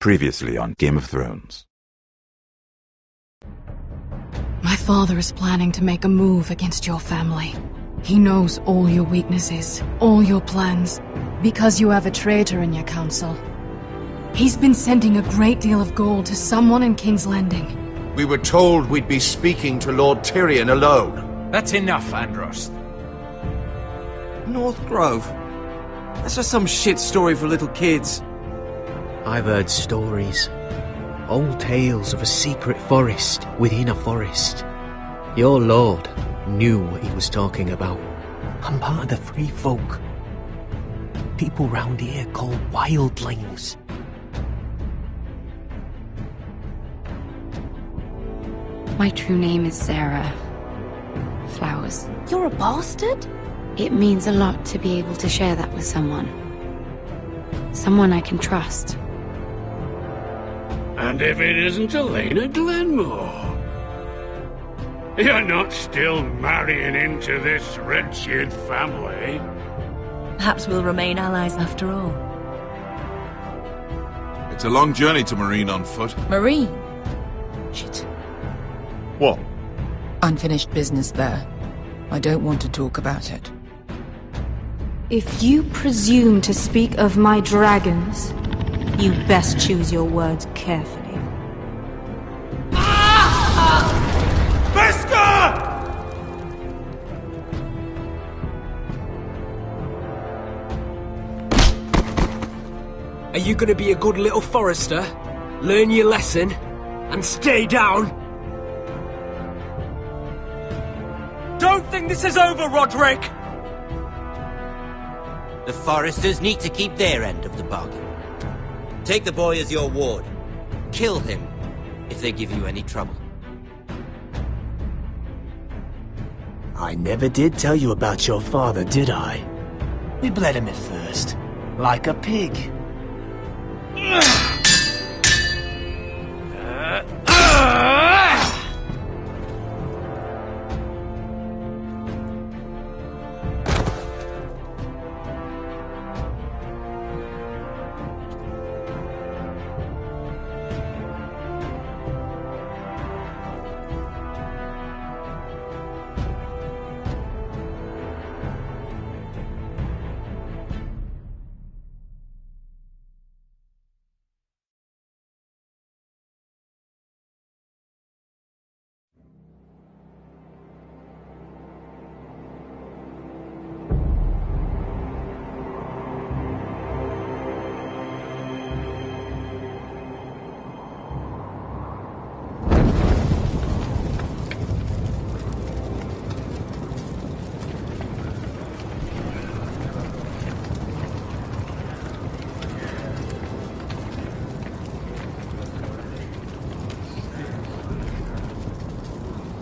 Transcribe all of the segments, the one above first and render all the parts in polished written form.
Previously on Game of Thrones. My father is planning to make a move against your family. He knows all your weaknesses, all your plans, because you have a traitor in your council. He's been sending a great deal of gold to someone in King's Landing. We were told we'd be speaking to Lord Tyrion alone. That's enough, Andros. North Grove? That's just some shit story for little kids. I've heard stories. Old tales of a secret forest within a forest. Your lord knew what he was talking about. I'm part of the free folk. People round here called wildlings. My true name is Sarah Flowers. You're a bastard? It means a lot to be able to share that with someone. Someone I can trust. And if it isn't Elena Glenmore? You're not still marrying into this wretched family? Perhaps we'll remain allies after all. It's a long journey to Marine on foot. Marine? Shit. What? Unfinished business there. I don't want to talk about it. If you presume to speak of my dragons, You best choose your words carefully. Are you gonna be a good little forester? Learn your lesson? And stay down? Don't think this is over, Roderick! The foresters need to keep their end of the bargain. Take the boy as your ward. Kill him if they give you any trouble. I never did tell you about your father, did I? We bled him at first, like a pig.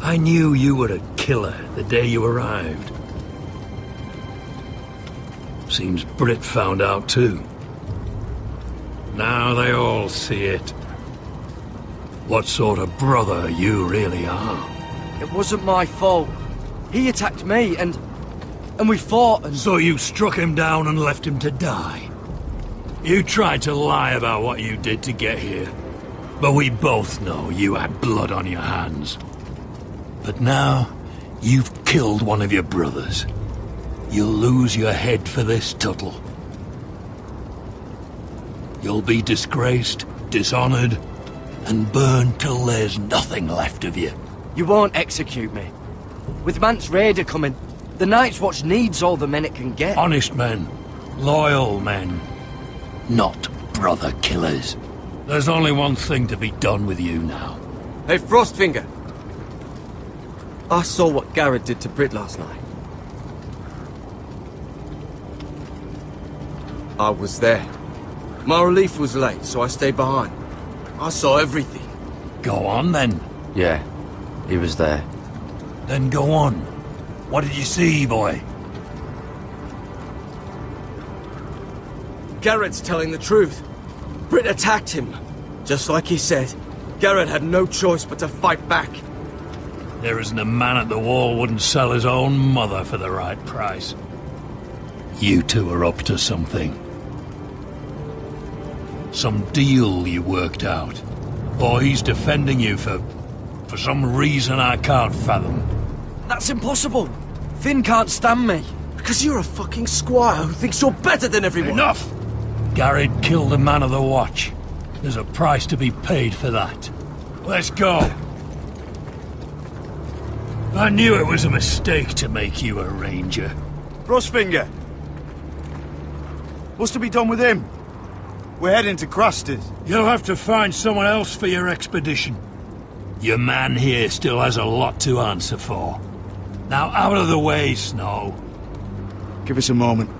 I knew you were a killer the day you arrived. Seems Britt found out too. Now they all see it. What sort of brother you really are. It wasn't my fault. He attacked me, and we fought, and... So you struck him down and left him to die. You tried to lie about what you did to get here. But we both know you had blood on your hands. But now, you've killed one of your brothers. You'll lose your head for this, Tuttle. You'll be disgraced, dishonored, and burned till there's nothing left of you. You won't execute me. With Mance Raider coming, the Night's Watch needs all the men it can get. Honest men. Loyal men. Not brother killers. There's only one thing to be done with you now. Hey, Frostfinger! I saw what Garrett did to Britt last night. I was there. My relief was late, so I stayed behind. I saw everything. Go on, then. Yeah, he was there. Then go on. What did you see, boy? Garrett's telling the truth. Britt attacked him. Just like he said, Garrett had no choice but to fight back. There isn't a man at the wall wouldn't sell his own mother for the right price. You two are up to something. Some deal you worked out? Or he's defending you for some reason I can't fathom? That's impossible. Finn can't stand me. Because you're a fucking squire who thinks you're better than everyone. Enough! Garrett killed a man of the watch. There's a price to be paid for that. Let's go. I knew it was a mistake to make you a ranger. Frostfinger! What's to be done with him? We're heading to Craster's. You'll have to find someone else for your expedition. Your man here still has a lot to answer for. Now out of the way, Snow. Give us a moment.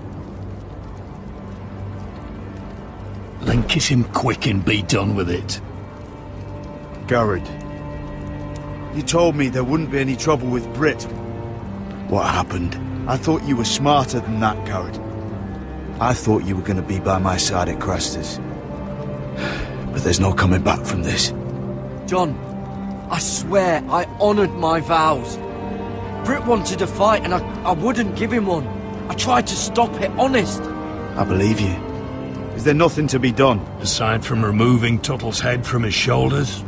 Then kiss him quick and be done with it. Garrett, you told me there wouldn't be any trouble with Brit. What happened? I thought you were smarter than that, Garrett. I thought you were going to be by my side at Craster's. But there's no coming back from this. John, I swear I honoured my vows. Brit wanted a fight and I wouldn't give him one. I tried to stop it, honest. I believe you. Is there nothing to be done? Aside from removing Tuttle's head from his shoulders?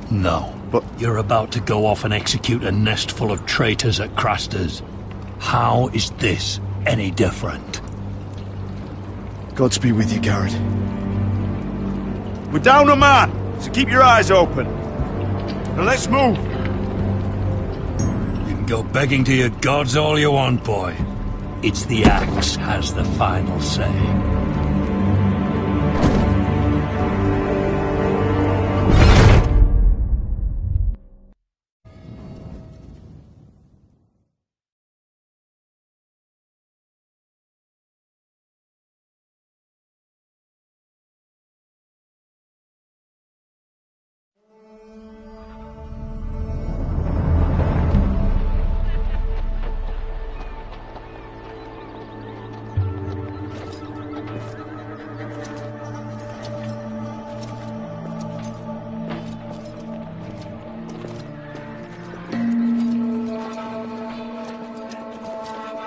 No. But you're about to go off and execute a nest full of traitors at Craster's. How is this any different? Godspeed with you, Garrett. We're down a man, so keep your eyes open. Now let's move. You can go begging to your gods all you want, boy. It's the axe has the final say.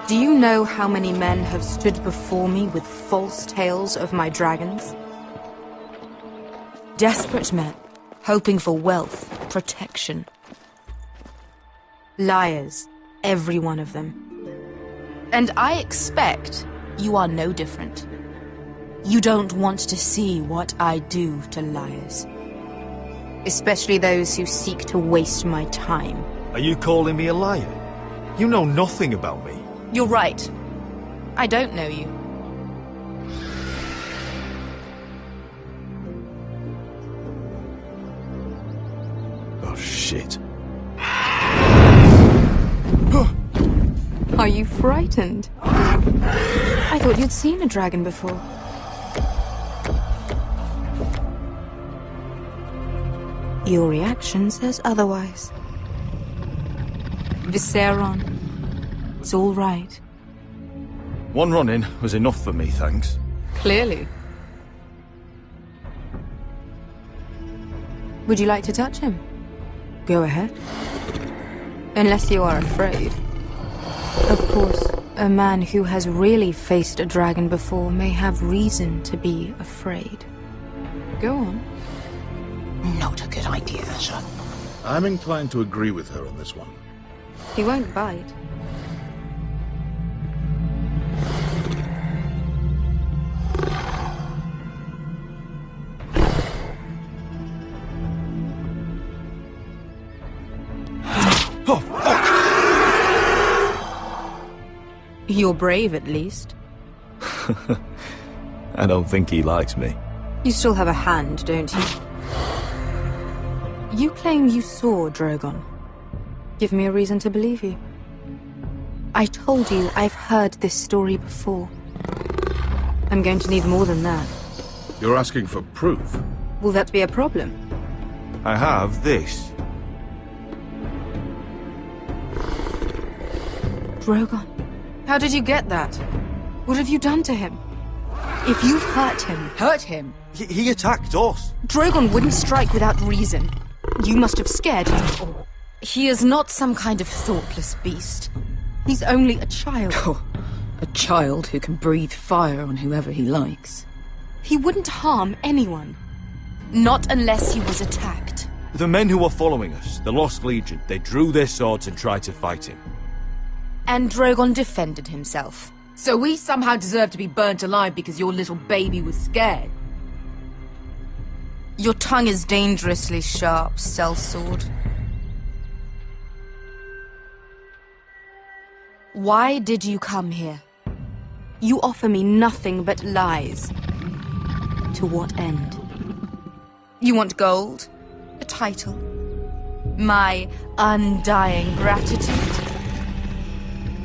Do you know how many men have stood before me with false tales of my dragons? Desperate men, hoping for wealth, protection. Liars, every one of them. And I expect you are no different. You don't want to see what I do to liars. Especially those who seek to waste my time. Are you calling me a liar? You know nothing about me. You're right. I don't know you. Oh, shit. Are you frightened? I thought you'd seen a dragon before. Your reaction says otherwise. Visceron. It's all right. One run-in was enough for me, thanks. Clearly. Would you like to touch him? Go ahead. Unless you are afraid. Of course, a man who has really faced a dragon before may have reason to be afraid. Go on. Not a good idea, sir. I'm inclined to agree with her on this one. He won't bite. Oh, fuck! You're brave, at least. I don't think he likes me. You still have a hand, don't you? You claim you saw Drogon. Give me a reason to believe you. I told you I've heard this story before. I'm going to need more than that. You're asking for proof? Will that be a problem? I have this. Drogon, how did you get that? What have you done to him? If you've hurt him. He attacked us. Drogon wouldn't strike without reason. You must have scared him. He is not some kind of thoughtless beast. He's only a child. Oh, a child who can breathe fire on whoever he likes. He wouldn't harm anyone. Not unless he was attacked. The men who were following us, the Lost Legion, they drew their swords and tried to fight him. And Drogon defended himself. So we somehow deserve to be burnt alive because your little baby was scared? Your tongue is dangerously sharp, sellsword. Why did you come here? You offer me nothing but lies. To what end? You want gold? A title? My undying gratitude?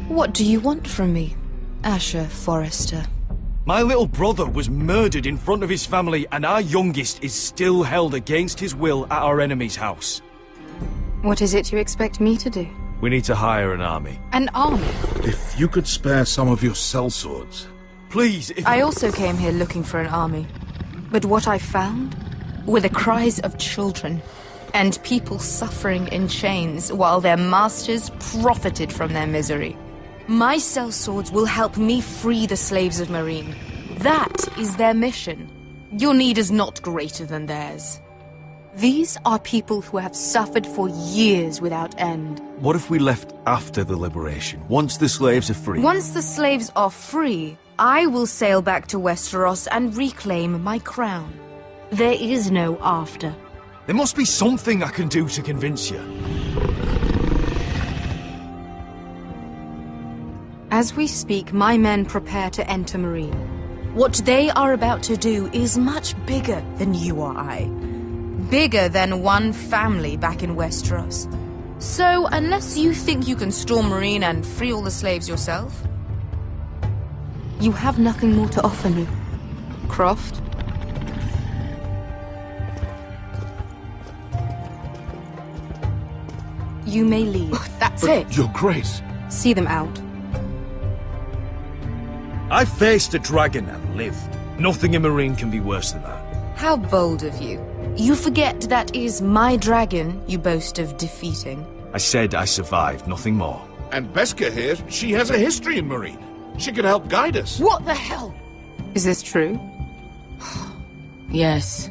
What do you want from me, Asher Forrester? My little brother was murdered in front of his family, and our youngest is still held against his will at our enemy's house. What is it you expect me to do? We need to hire an army. An army? If you could spare some of your sellswords. Please, if... I also came here looking for an army. But what I found were the cries of children, and people suffering in chains while their masters profited from their misery. My sellswords will help me free the slaves of Meereen. That is their mission. Your need is not greater than theirs. These are people who have suffered for years without end. What if we left after the liberation, once the slaves are free? Once the slaves are free, I will sail back to Westeros and reclaim my crown. There is no after. There must be something I can do to convince you. As we speak, my men prepare to enter Meereen. What they are about to do is much bigger than you or I. Bigger than one family back in Westeros. So, unless you think you can storm Meereen and free all the slaves yourself, you have nothing more to offer me, Croft. You may leave. That's it. Your Grace. See them out. I faced a dragon and lived. Nothing in Meereen can be worse than that. How bold of you. You forget that is my dragon you boast of defeating. I said I survived, nothing more. And Beskha here, she has a history in Meereen. She could help guide us. What the hell? Is this true? Yes.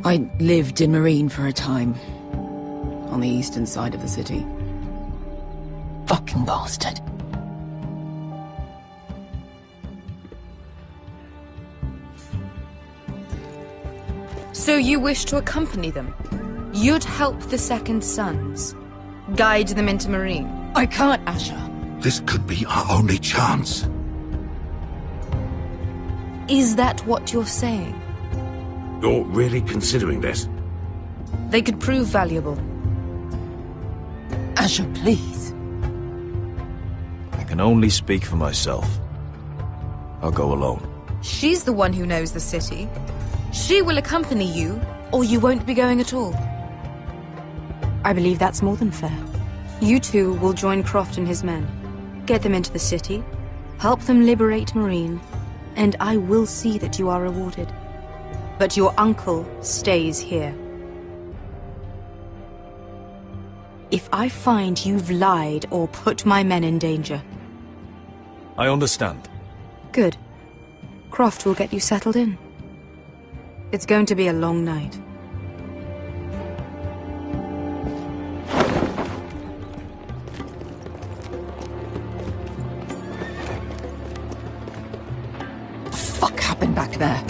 I lived in Meereen for a time. On the eastern side of the city. Fucking bastard. So you wish to accompany them? You'd help the Second Sons? Guide them into Meereen? I can't, Asher. This could be our only chance. Is that what you're saying? You're really considering this? They could prove valuable. Asher, please. I can only speak for myself. I'll go alone. She's the one who knows the city. She will accompany you, or you won't be going at all. I believe that's more than fair. You two will join Croft and his men. Get them into the city, help them liberate Meereen, and I will see that you are rewarded. But your uncle stays here. If I find you've lied or put my men in danger... I understand. Good. Croft will get you settled in. It's going to be a long night. What the fuck happened back there?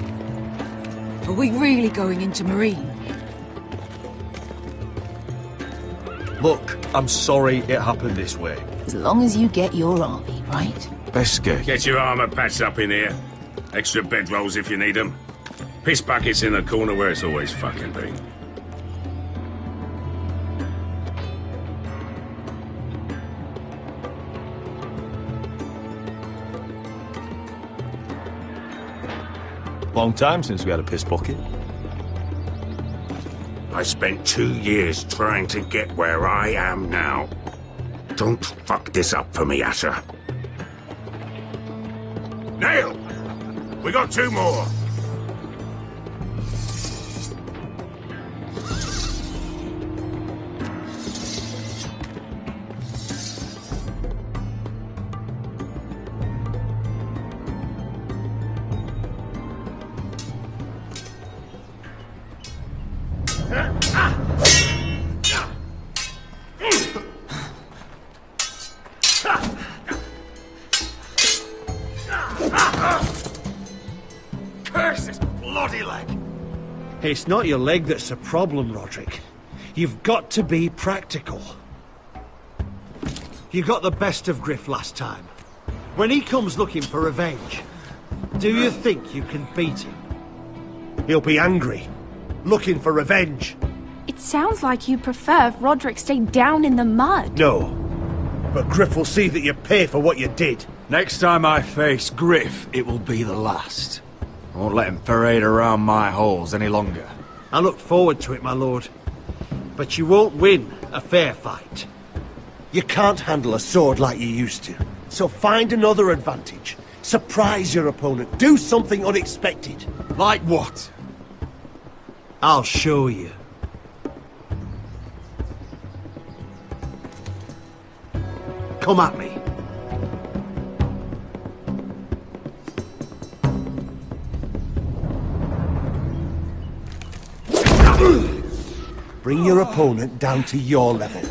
Are we really going into Meereen? Look, I'm sorry it happened this way. As long as you get your army, right? Beskha. Get your armor patched up in here. Extra bedrolls if you need them. Piss buckets in the corner where it's always fucking been. Long time since we had a piss bucket. I spent 2 years trying to get where I am now. Don't fuck this up for me, Asher. Nail! We got 2 more! Curse this bloody leg! It's not your leg that's the problem, Roderick. You've got to be practical. You got the best of Griff last time. When he comes looking for revenge, do you think you can beat him? He'll be angry, looking for revenge. It sounds like you prefer if Roderick stayed down in the mud. No, but Griff will see that you pay for what you did. Next time I face Griff, it will be the last. I won't let him parade around my halls any longer. I look forward to it, my lord. But you won't win a fair fight. You can't handle a sword like you used to. So find another advantage. Surprise your opponent. Do something unexpected. Like what? I'll show you. Come at me. Bring your opponent down to your level.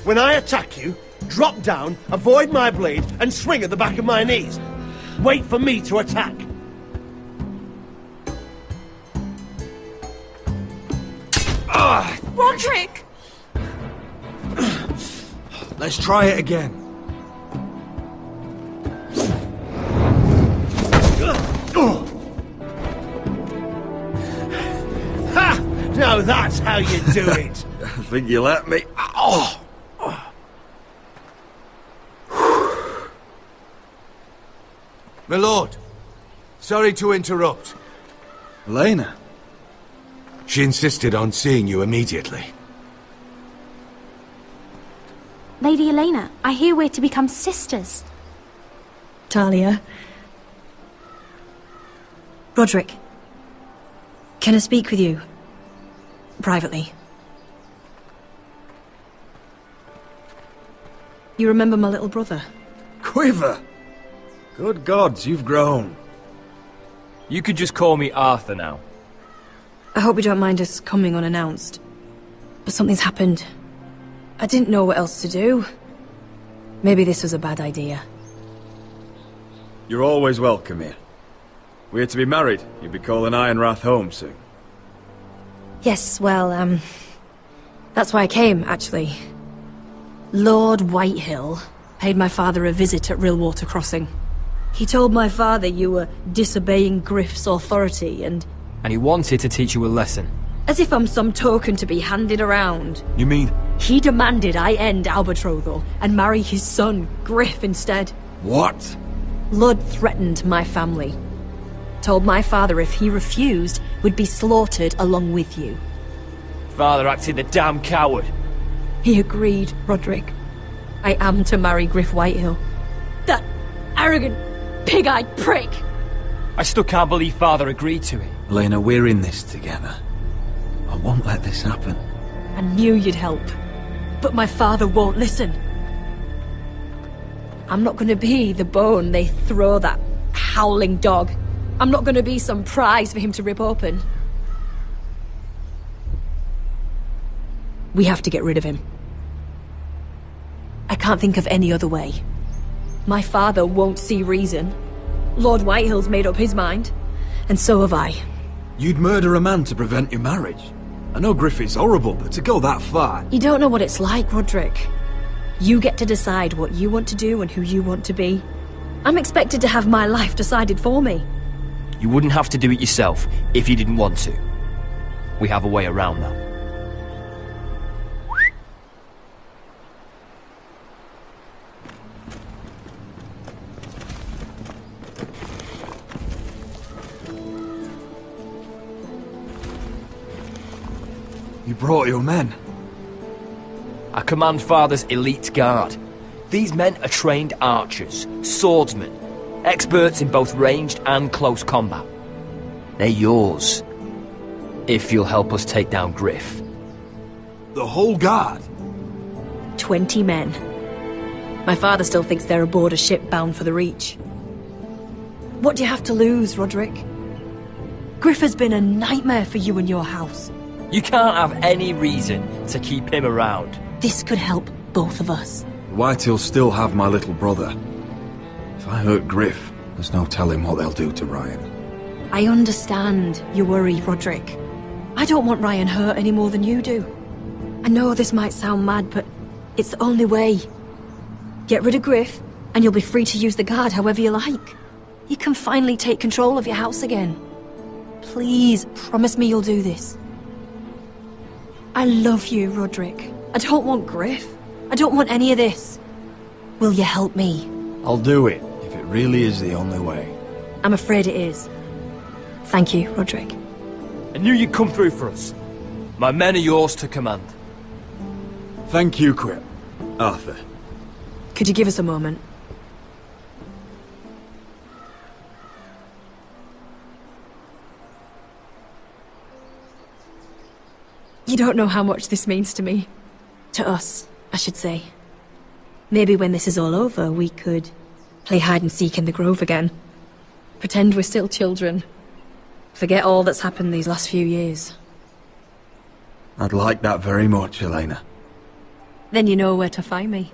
When I attack you, drop down, avoid my blade, and swing at the back of my knees. Wait for me to attack. Roderick! Let's try it again. Ha! Now that's how you do it. I think you let me. Oh! My lord, sorry to interrupt. Elena? She insisted on seeing you immediately. Lady Elena, I hear we're to become sisters. Talia. Roderick. Can I speak with you? Privately. You remember my little brother? Quiver! Good gods, you've grown. You could just call me Arthur now. I hope you don't mind us coming unannounced. But something's happened. I didn't know what else to do. Maybe this was a bad idea. You're always welcome here. We're to be married. You'll be calling Ironrath home soon. Yes, well, that's why I came, actually. Lord Whitehill paid my father a visit at Rillwater Crossing. He told my father you were disobeying Griff's authority and he wanted to teach you a lesson. as if I'm some token to be handed around. You mean? He demanded I end our betrothal and marry his son, Griff, instead. What? Lud threatened my family. Told my father if he refused, would be slaughtered along with you. Father acted the damn coward. He agreed, Roderick. I am to marry Griff Whitehill. That arrogant, pig-eyed prick! I still can't believe Father agreed to it. Elena, we're in this together. I won't let this happen. I knew you'd help. But my father won't listen. I'm not gonna be the bone they throw that howling dog. I'm not gonna be some prize for him to rip open. We have to get rid of him. I can't think of any other way. My father won't see reason. Lord Whitehill's made up his mind. And so have I. You'd murder a man to prevent your marriage. I know Griffith's horrible, but to go that far... You don't know what it's like, Roderick. You get to decide what you want to do and who you want to be. I'm expected to have my life decided for me. You wouldn't have to do it yourself if you didn't want to. We have a way around that. You brought your men. I command Father's elite guard. These men are trained archers, swordsmen, experts in both ranged and close combat. They're yours, if you'll help us take down Griff. The whole guard? 20 men. My father still thinks they're aboard a ship bound for the Reach. What do you have to lose, Roderick? Griff has been a nightmare for you and your house. You can't have any reason to keep him around. This could help both of us. Whitehills still have my little brother. If I hurt Griff, there's no telling what they'll do to Ryan. I understand your worry, Roderick. I don't want Ryan hurt any more than you do. I know this might sound mad, but it's the only way. Get rid of Griff, and you'll be free to use the guard however you like. You can finally take control of your house again. Please, promise me you'll do this. I love you, Roderick. I don't want Griff. I don't want any of this. Will you help me? I'll do it, if it really is the only way. I'm afraid it is. Thank you, Roderick. I knew you'd come through for us. My men are yours to command. Thank you, Quip. Arthur. Could you give us a moment? You don't know how much this means to me. To us, I should say. Maybe when this is all over, we could play hide and seek in the grove again. Pretend we're still children. Forget all that's happened these last few years. I'd like that very much, Elena. Then you know where to find me.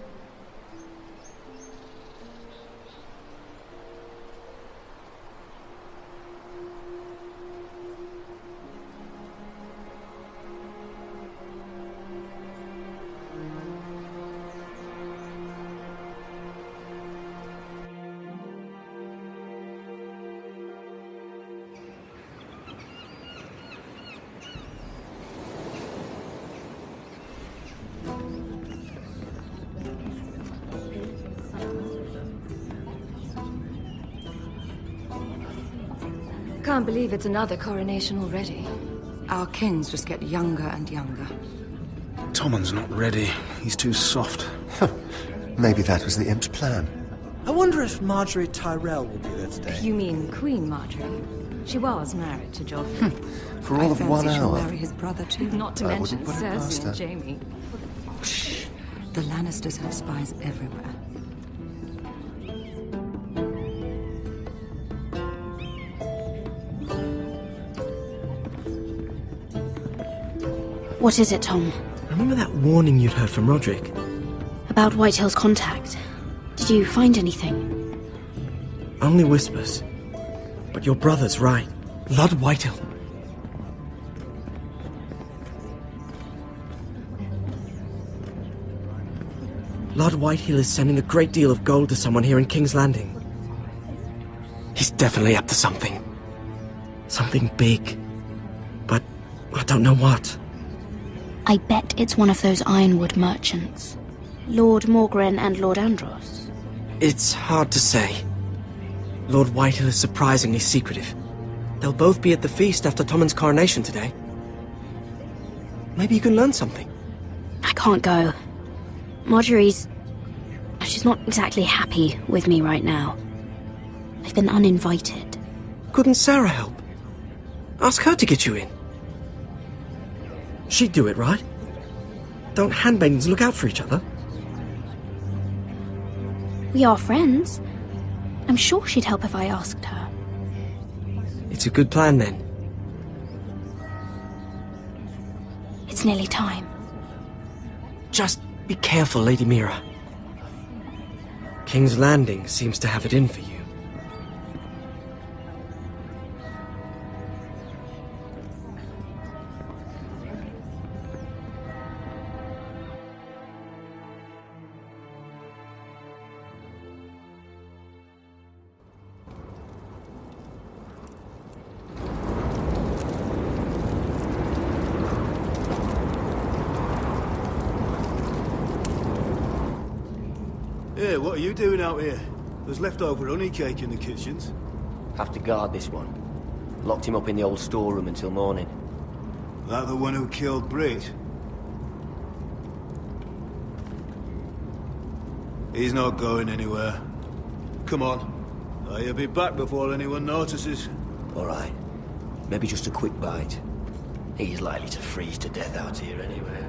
Can't believe it's another coronation already. Our kings just get younger and younger. Tommen's not ready. He's too soft. Maybe that was the imp's plan. I wonder if Marjorie Tyrell will be there today. You mean Queen Marjorie? She was married to Joffrey. For all of 1 she'll hour. marry his brother too. Not to I mention wouldn't put it past Cersei her. and Jaime. Shh. The Lannisters have spies everywhere. What is it, Tom? Remember that warning you'd heard from Roderick? About Whitehill's contact. Did you find anything? Only whispers. But your brother's right. Lord Whitehill. Lord Whitehill is sending a great deal of gold to someone here in King's Landing. He's definitely up to something. Something big. But I don't know what. I bet it's one of those ironwood merchants. Lord Morgren and Lord Andros. It's hard to say. Lord Whitehill is surprisingly secretive. They'll both be at the feast after Tommen's coronation today. Maybe you can learn something. I can't go. Marjorie's... she's not exactly happy with me right now. I've been uninvited. Couldn't Sarah help? Ask her to get you in. She'd do it, right? Don't handmaidens look out for each other? We are friends. I'm sure she'd help if I asked her. It's a good plan, then. It's nearly time. Just be careful, Lady Mira. King's Landing seems to have it in for you. Hey, what are you doing out here? There's leftover honey cake in the kitchens. Have to guard this one. Locked him up in the old storeroom until morning. That the one who killed Brit? He's not going anywhere. Come on. He'll be back before anyone notices. All right. Maybe just a quick bite. He's likely to freeze to death out here anyway.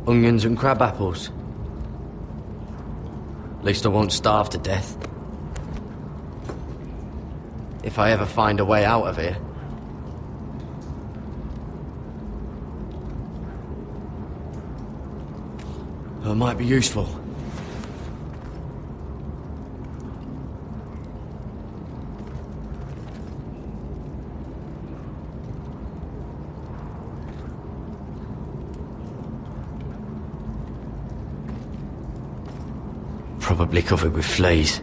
Onions and crab apples. At least I won't starve to death. If I ever find a way out of here. It might be useful. Probably covered with fleas.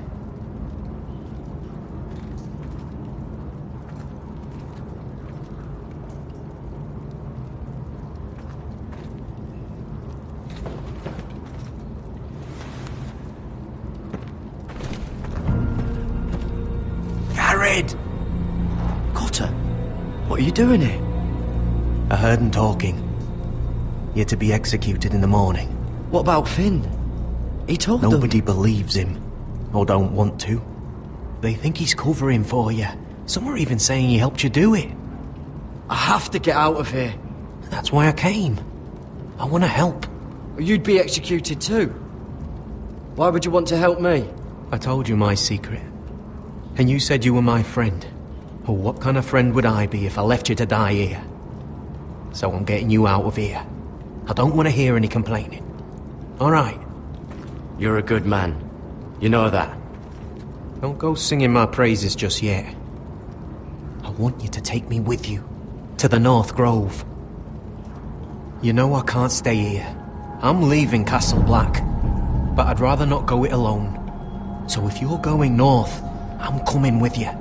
Garrett! Cotter, what are you doing here? I heard him talking. You're to be executed in the morning. What about Finn? He told them... Nobody believes him. Or don't want to. They think he's covering for you. Some are even saying he helped you do it. I have to get out of here. That's why I came. I want to help. You'd be executed too. Why would you want to help me? I told you my secret. And you said you were my friend. Well, what kind of friend would I be if I left you to die here? So I'm getting you out of here. I don't want to hear any complaining. All right. You're a good man. You know that. Don't go singing my praises just yet. I want you to take me with you. To the North Grove. You know I can't stay here. I'm leaving Castle Black. But I'd rather not go it alone. So if you're going north, I'm coming with you.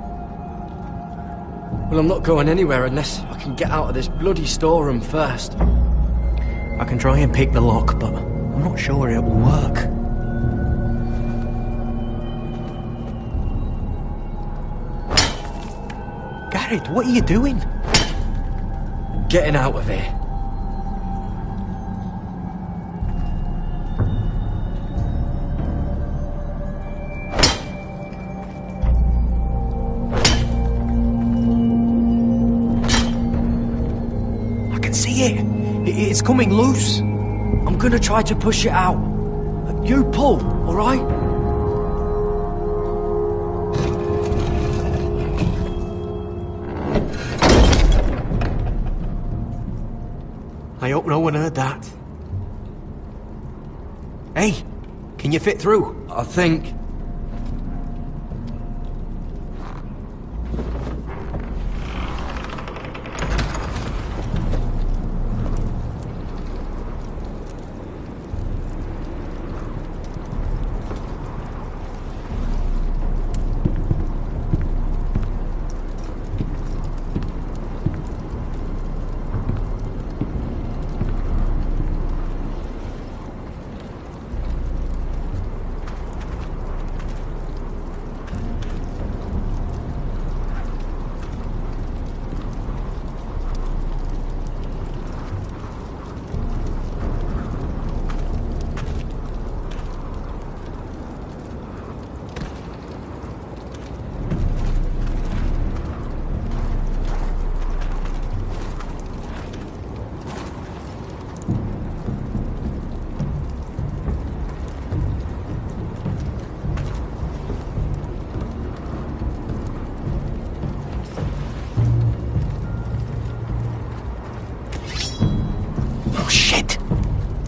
Well, I'm not going anywhere unless I can get out of this bloody storeroom first. I can try and pick the lock, but I'm not sure it will work. Garrett, what are you doing? Getting out of here. I can see it. It's coming loose. I'm gonna try to push it out. You pull, all right? I hope no one heard that. Hey, can you fit through? I think.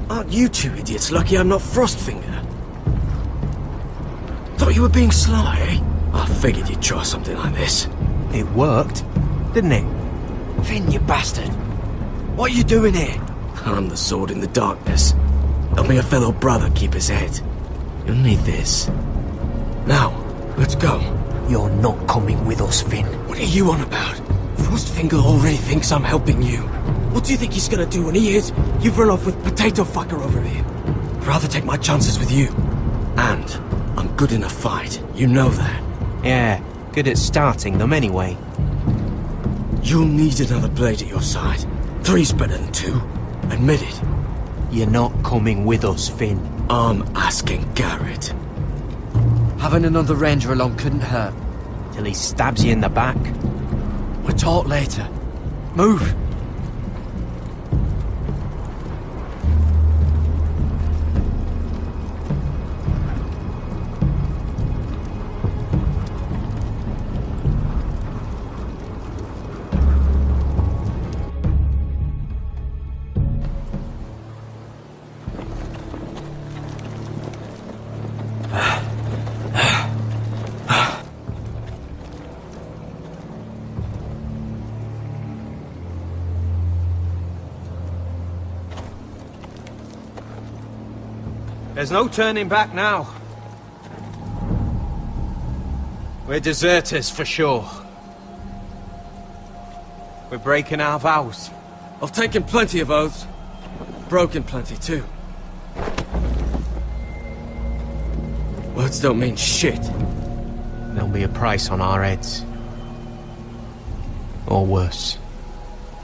Aren't you two idiots lucky I'm not Frostfinger? Thought you were being sly, eh? I figured you'd try something like this. It worked, didn't it? Finn, you bastard! What are you doing here? I'm the sword in the darkness. Helping a fellow brother keep his head. You'll need this. Now, let's go. You're not coming with us, Finn. What are you on about? Frostfinger already thinks I'm helping you. What do you think he's gonna do when he hears you've run off with Potato Fucker over here? I'd rather take my chances with you. And I'm good in a fight. You know that. Yeah, good at starting them anyway. You'll need another blade at your side. 3's better than 2. Admit it. You're not coming with us, Finn. I'm asking Garrett. Having another ranger along couldn't hurt. Till he stabs you in the back. We'll talk later. Move! There's no turning back now. We're deserters for sure. We're breaking our vows. I've taken plenty of oaths. Broken plenty too. Words don't mean shit. There'll be a price on our heads. Or worse.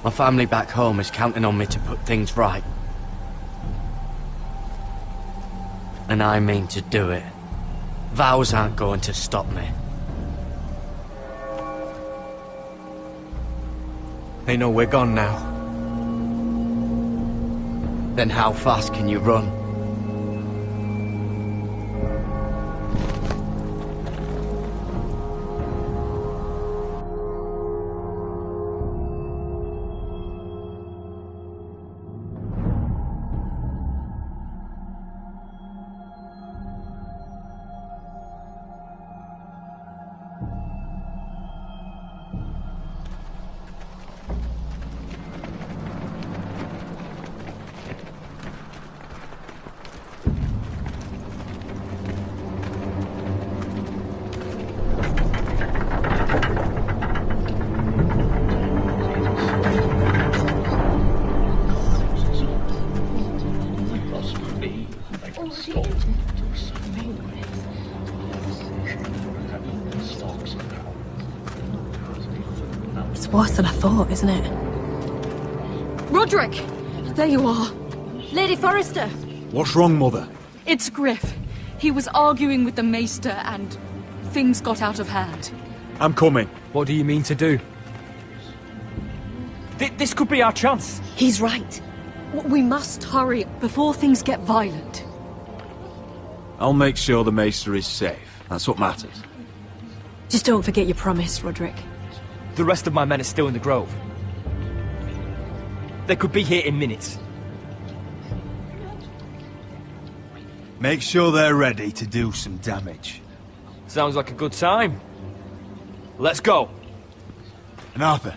My family back home is counting on me to put things right. And I mean to do it. Vows aren't going to stop me. They know we're gone now. Then how fast can you run? It's worse than I thought, isn't it? Roderick! There you are. Lady Forrester! What's wrong, Mother? It's Griff. He was arguing with the Maester and things got out of hand. I'm coming. What do you mean to do? This could be our chance. He's right. We must hurry before things get violent. I'll make sure the Maester is safe. That's what matters. Just don't forget your promise, Roderick. The rest of my men are still in the grove. They could be here in minutes. Make sure they're ready to do some damage. Sounds like a good time. Let's go. And Arthur,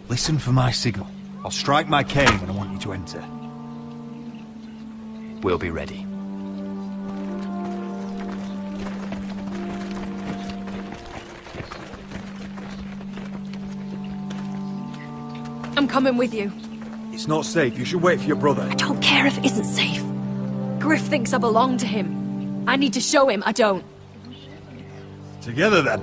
listen for my signal. I'll strike my cane when I want you to enter. We'll be ready. I'm coming with you. It's not safe. You should wait for your brother. I don't care if it isn't safe. Griff thinks I belong to him. I need to show him I don't. Together then.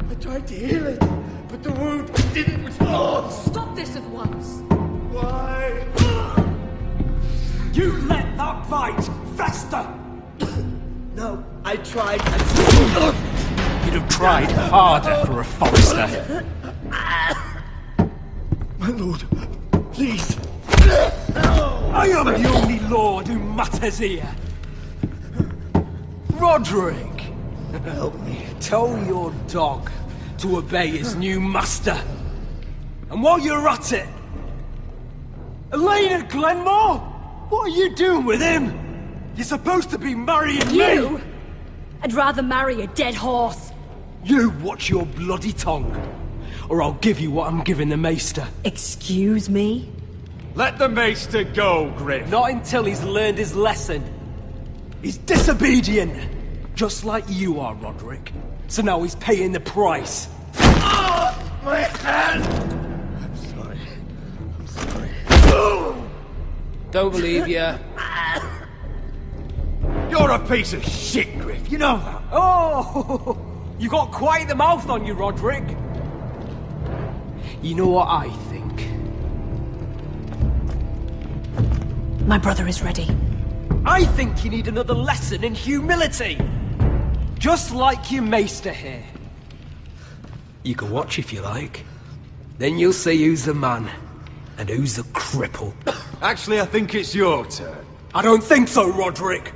I tried to heal it, but the wound didn't respond. Stop this at once. Why? You let that bite fester! No, I tried. You'd have tried harder for a Forrester. My lord, please. I am the only lord who matters here. Roderick! Help me. Tell your dog to obey his new master. And while you're at it, Elena Glenmore? What are you doing with him? You're supposed to be marrying You? me! I'd rather marry a dead horse. You watch your bloody tongue, or I'll give you what I'm giving the Maester. Excuse me? Let the Maester go, Griff. Not until he's learned his lesson. He's disobedient, just like you are, Roderick. So now he's paying the price. My hand! I'm sorry. I'm sorry. Don't believe ya. You're a piece of shit, Griff. You know that. Oh! You got quite the mouth on you, Roderick. You know what I think? My brother is ready. I think you need another lesson in humility. Just like your Maester here. You can watch if you like. Then you'll see who's the man, and who's the cripple. Actually, I think it's your turn. I don't think so, Roderick.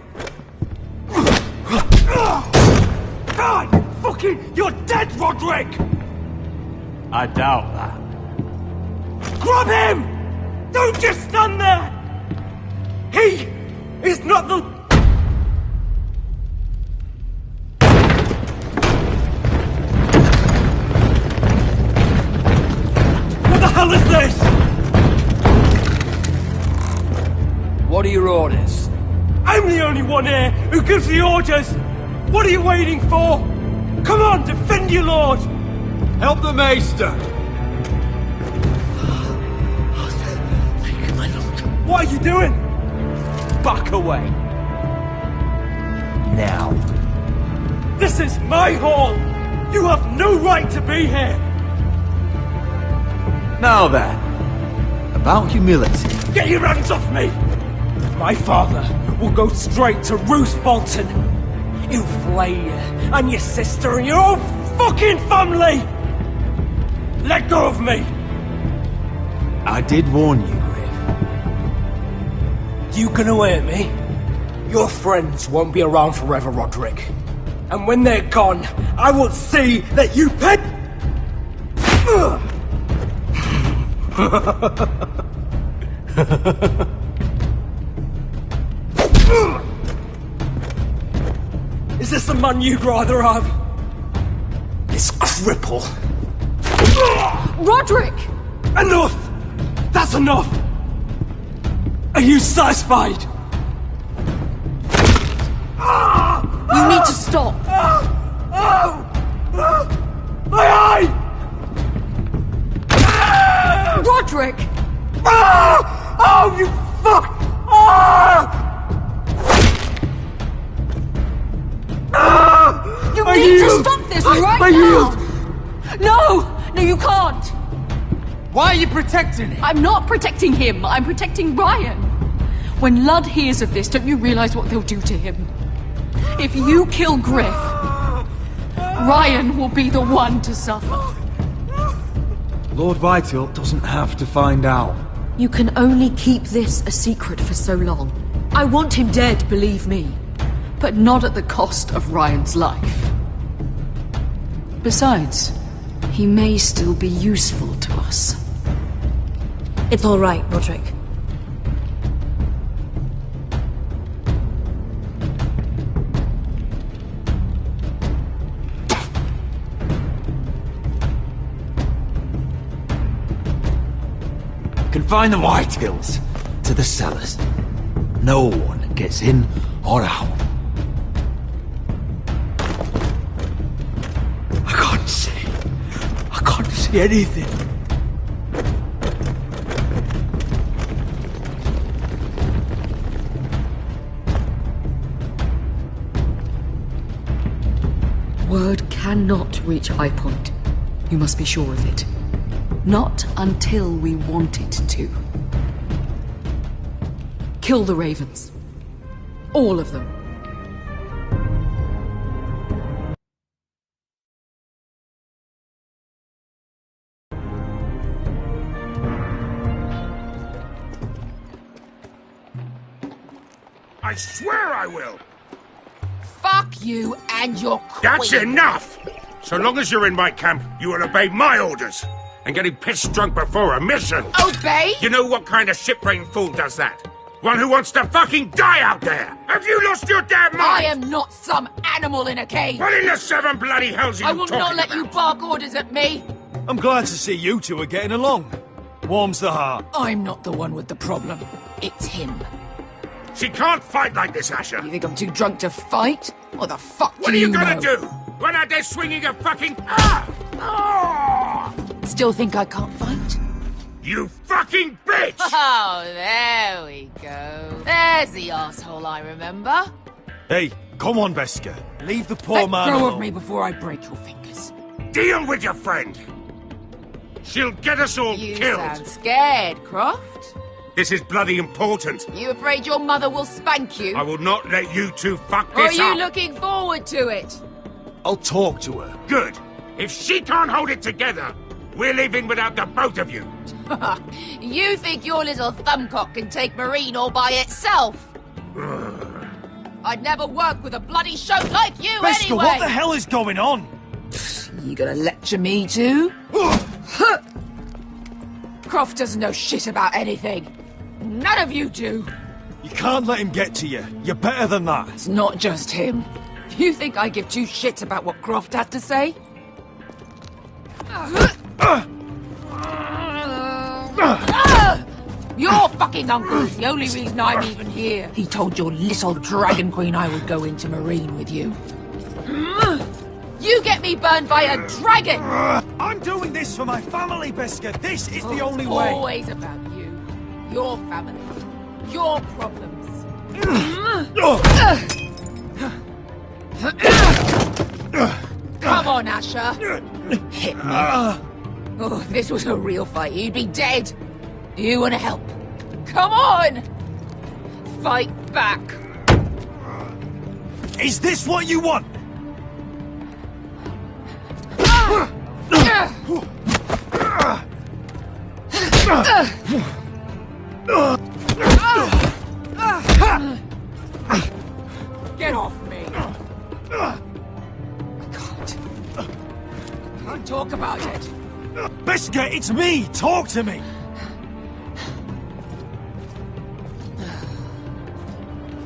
God, fucking, you're dead, Roderick! I doubt that. Grab him! Don't just stand there! He is not the... What the hell is this? What are your orders? I'm the only one here who gives the orders! What are you waiting for? Come on, defend your lord! Help the Maester! What are you doing? Back away. Now. This is my hall! You have no right to be here! Now then, about humility. Get your hands off me! My father will go straight to Roose Bolton. He'll flay you, and your sister, and your whole fucking family! Let go of me! I did warn you, Griff. You can hear me? Your friends won't be around forever, Roderick. And when they're gone, I will see that you pay... Is this the man you'd rather have? This cripple. Roderick! Enough! That's enough! Are you satisfied? You need to stop! My eye! Roderick! Oh, you fuck! You need to stop this right now! No! No, you can't! Why are you protecting him? I'm not protecting him. I'm protecting Ryan. When Ludd hears of this, don't you realize what they'll do to him? If you kill Griff, Ryan will be the one to suffer. Lord Whitehill doesn't have to find out. You can only keep this a secret for so long. I want him dead, believe me. But not at the cost of Ryan's life. Besides, he may still be useful to us. It's all right, Roderick. Confine the Whitehills to the cellars. No one gets in or out. I can't see anything. Word cannot reach High Point. You must be sure of it. Not until we want it to. Kill the ravens. All of them. I swear I will! Fuck you and your queen. That's enough! So long as you're in my camp, you will obey my orders. And getting pissed drunk before a mission. Obey? You know what kind of shit-brained fool does that? One who wants to fucking die out there! Have you lost your damn mind? I am not some animal in a cage. What in the seven bloody hells are you I will not let you bark orders at me. I'm glad to see you two are getting along. Warms the heart. I'm not the one with the problem. It's him. She can't fight like this, Asher. You think I'm too drunk to fight? What the fuck What are you gonna do? Run out there swinging a fucking... Still think I can't fight? You fucking bitch! Oh, there we go. There's the asshole I remember. Hey, come on, Beska. Leave the poor Let man go alone. of me before I break your fingers. Deal with your friend. She'll get us all You killed. sound scared, Croft. This is bloody important. You afraid your mother will spank you? I will not let you two fuck Or are this you up. looking forward to it? I'll talk to her. Good. If she can't hold it together, We're leaving without the both of you. You think your little thumbcock can take Marine all by itself? I'd never work with a bloody shote like you Beskha, anyway! what the hell is going on? You gonna lecture me too? Croft doesn't know shit about anything. None of you do. You can't let him get to you. You're better than that. It's not just him. You think I give two shits about what Croft has to say? Your fucking uncle's the only reason I'm even here. He told your little dragon queen I would go into Marine with you. You get me burned by a dragon! I'm doing this for my family, Beskha. This is the only It's way. always about you. Your family. Your problems. Come on, Asher. Hit me. Oh, if this was a real fight, you'd be dead. You want to help? Come on! Fight back. Is this what you want? Get off me. I can't talk about it. Beskha, it's me! Talk to me!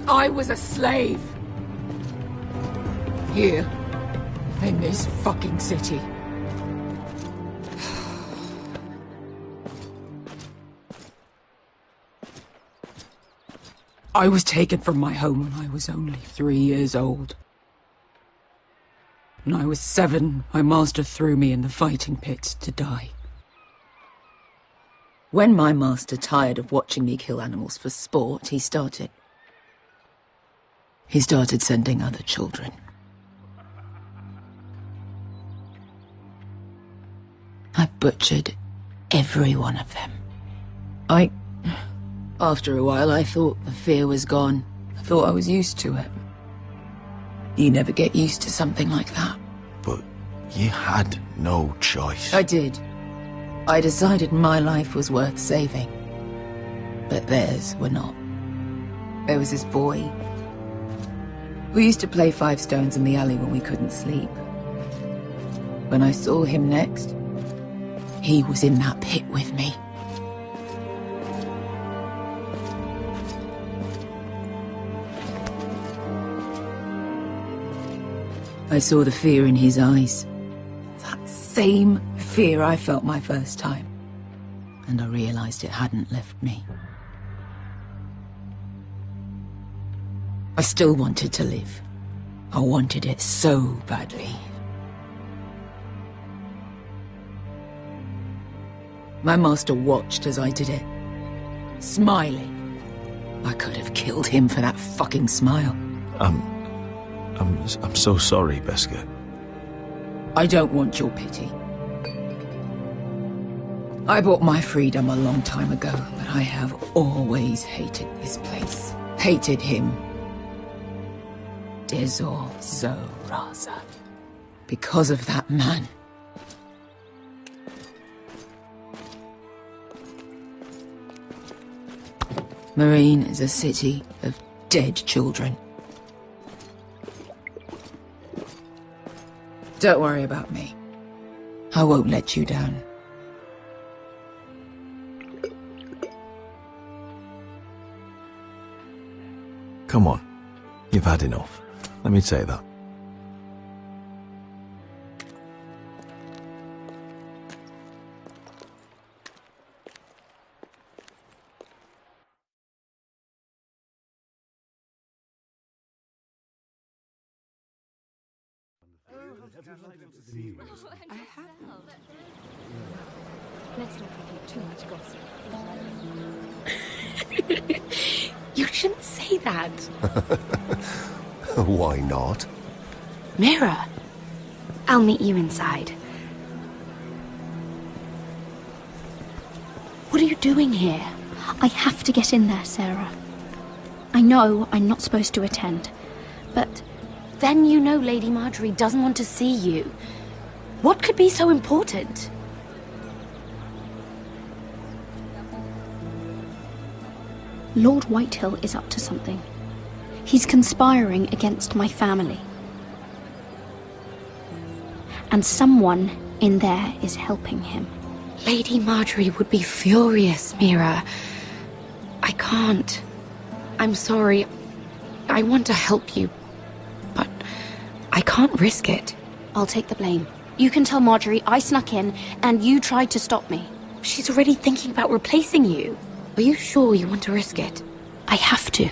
I was a slave. Here. In this fucking city. I was taken from my home when I was only 3 years old. When I was 7, my master threw me in the fighting pits to die. When my master tired of watching me kill animals for sport, he started sending other children. I butchered every one of them. After a while, I thought the fear was gone. I thought I was used to it. You never get used to something like that. But you had no choice. I did. I decided my life was worth saving. But theirs were not. There was this boy. We used to play 5 stones in the alley when we couldn't sleep. When I saw him next, he was in that pit with me. I saw the fear in his eyes. That same fear I felt my first time. And I realized it hadn't left me. I still wanted to live. I wanted it so badly. My master watched as I did it, smiling. I could have killed him for that fucking smile. I'm so sorry, Beskha. I don't want your pity. I bought my freedom a long time ago, but I have always hated this place. Hated him. Dezor Zoraza. Because of that man. Marine is a city of dead children. Don't worry about me. I won't let you down. Come on. You've had enough. Let me say that. Let's not repeat too much gossip. You shouldn't say that. Why not? Mira, I'll meet you inside. What are you doing here? I have to get in there, Sarah. I know I'm not supposed to attend, but... Then you know Lady Marjorie doesn't want to see you. What could be so important? Lord Whitehill is up to something. He's conspiring against my family. And someone in there is helping him. Lady Marjorie would be furious, Mira. I can't. I'm sorry. I want to help you, but I can't risk it. I'll take the blame. You can tell Marjorie I snuck in and you tried to stop me. She's already thinking about replacing you. Are you sure you want to risk it? I have to.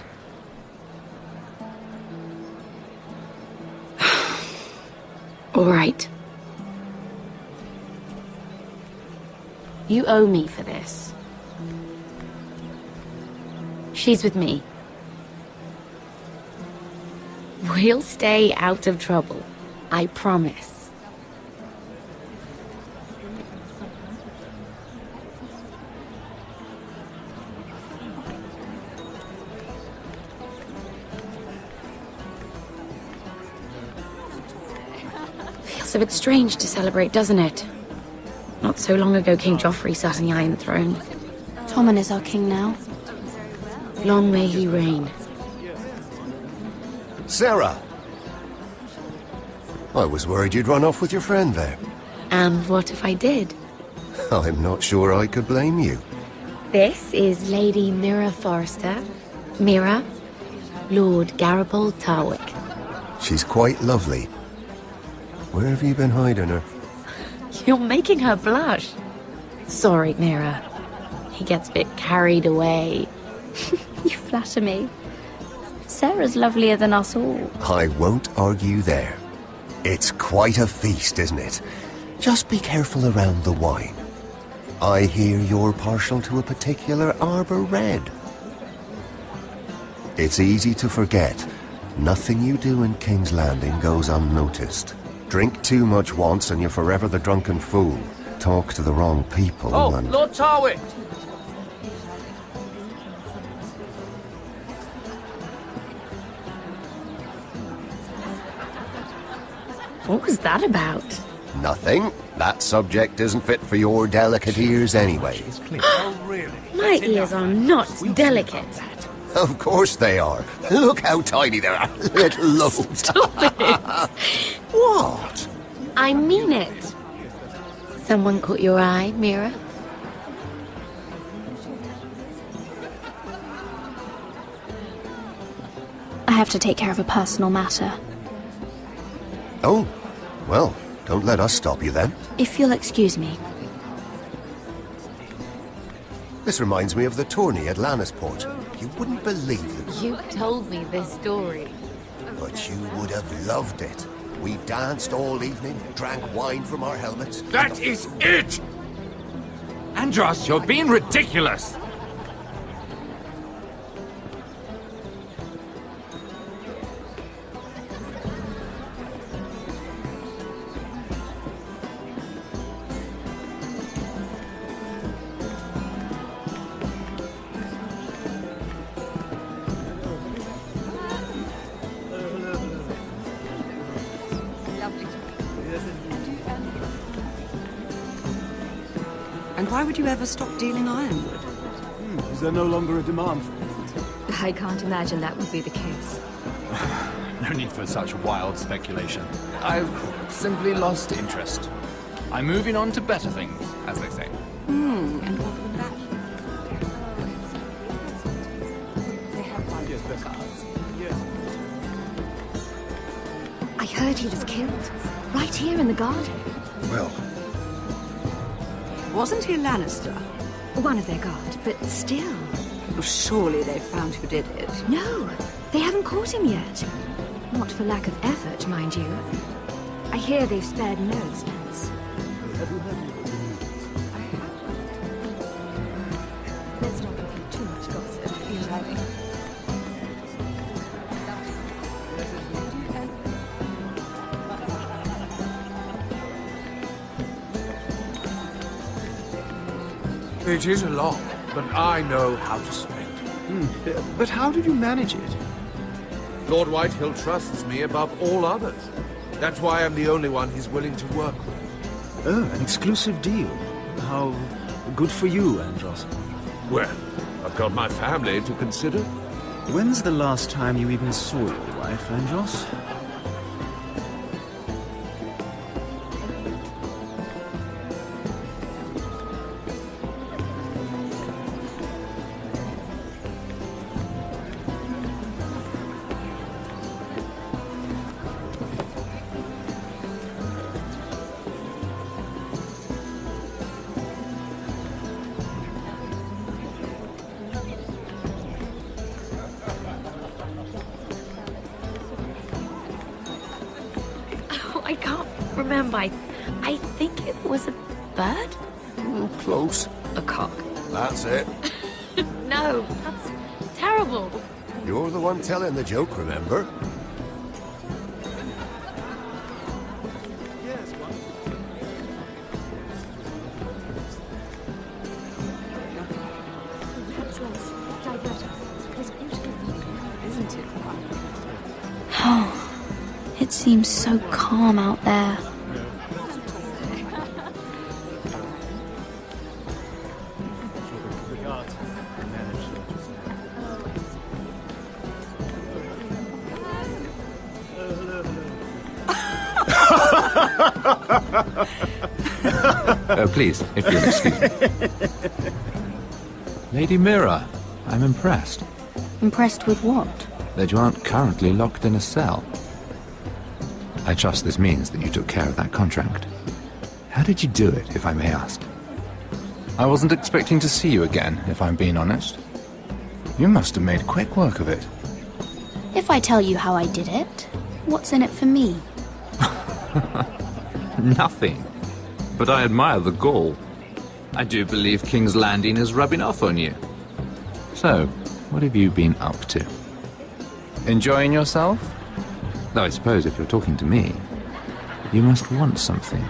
All right. You owe me for this. She's with me. We'll stay out of trouble. I promise. Feels a bit strange to celebrate, doesn't it? Not so long ago, King Joffrey sat on the Iron Throne. Tommen is our king now. Long may he reign. Sarah! I was worried you'd run off with your friend there. And what if I did? I'm not sure I could blame you. This is Lady Mira Forrester. Mira, Lord Garibald Tarwick. She's quite lovely. Where have you been hiding her? You're making her blush. Sorry, Mira. He gets a bit carried away. You flatter me. Sarah's lovelier than us all. I won't argue there. It's quite a feast, isn't it? Just be careful around the wine. I hear you're partial to a particular Arbor Red. It's easy to forget. Nothing you do in King's Landing goes unnoticed. Drink too much once and you're forever the drunken fool. Talk to the wrong people and... Lord Tarwick! What was that about? Nothing. That subject isn't fit for your delicate ears anyway. My ears are not delicate. Of course they are. Look how tiny they are. Little lobes. Stop it! What? I mean it. Someone caught your eye, Mira? I have to take care of a personal matter. Oh, well, don't let us stop you then. If you'll excuse me. This reminds me of the tourney at Lannisport. You wouldn't believe it. You told me this story. But you would have loved it. We danced all evening, drank wine from our helmets. That is it! Andros, you're being ridiculous! And why would you ever stop dealing ironwood? Is there no longer a demand for it? I can't imagine that would be the case. No need for such wild speculation. I've simply lost interest. I'm moving on to better things, as they say. And what would that be? They have one Yes, for that's guards. Yes. I heard he was killed. Right here in the garden. Well, Wasn't he a Lannister? One of their guard, but still. Well, surely they found who did it. No, they haven't caught him yet. Not for lack of effort, mind you. I hear they've spared no expense. Let's not get too much gossip. You're driving. It is a lot, but I know how to spend. But how did you manage it? Lord Whitehill trusts me above all others. That's why I'm the only one he's willing to work with. Oh, an exclusive deal. How good for you, Andros. Well, I've got my family to consider. When's the last time you even saw your wife, Andros? I can't remember. I think it was a bird? Close. A cock. That's it. No, that's terrible. You're the one telling the joke, remember? Isn't it? It seems so calm out there. Please, if you'll excuse me. Lady Mira, I'm impressed Impressed with what? that you aren't currently locked in a cell. I trust this means that you took care of that contract. How did you do it, if I may ask? I wasn't expecting to see you again, if I'm being honest. You must have made quick work of it. If I tell you how I did it, what's in it for me? Nothing. But I admire the gall. I do believe King's Landing is rubbing off on you. So, what have you been up to? Enjoying yourself? Though I suppose if you're talking to me, you must want something.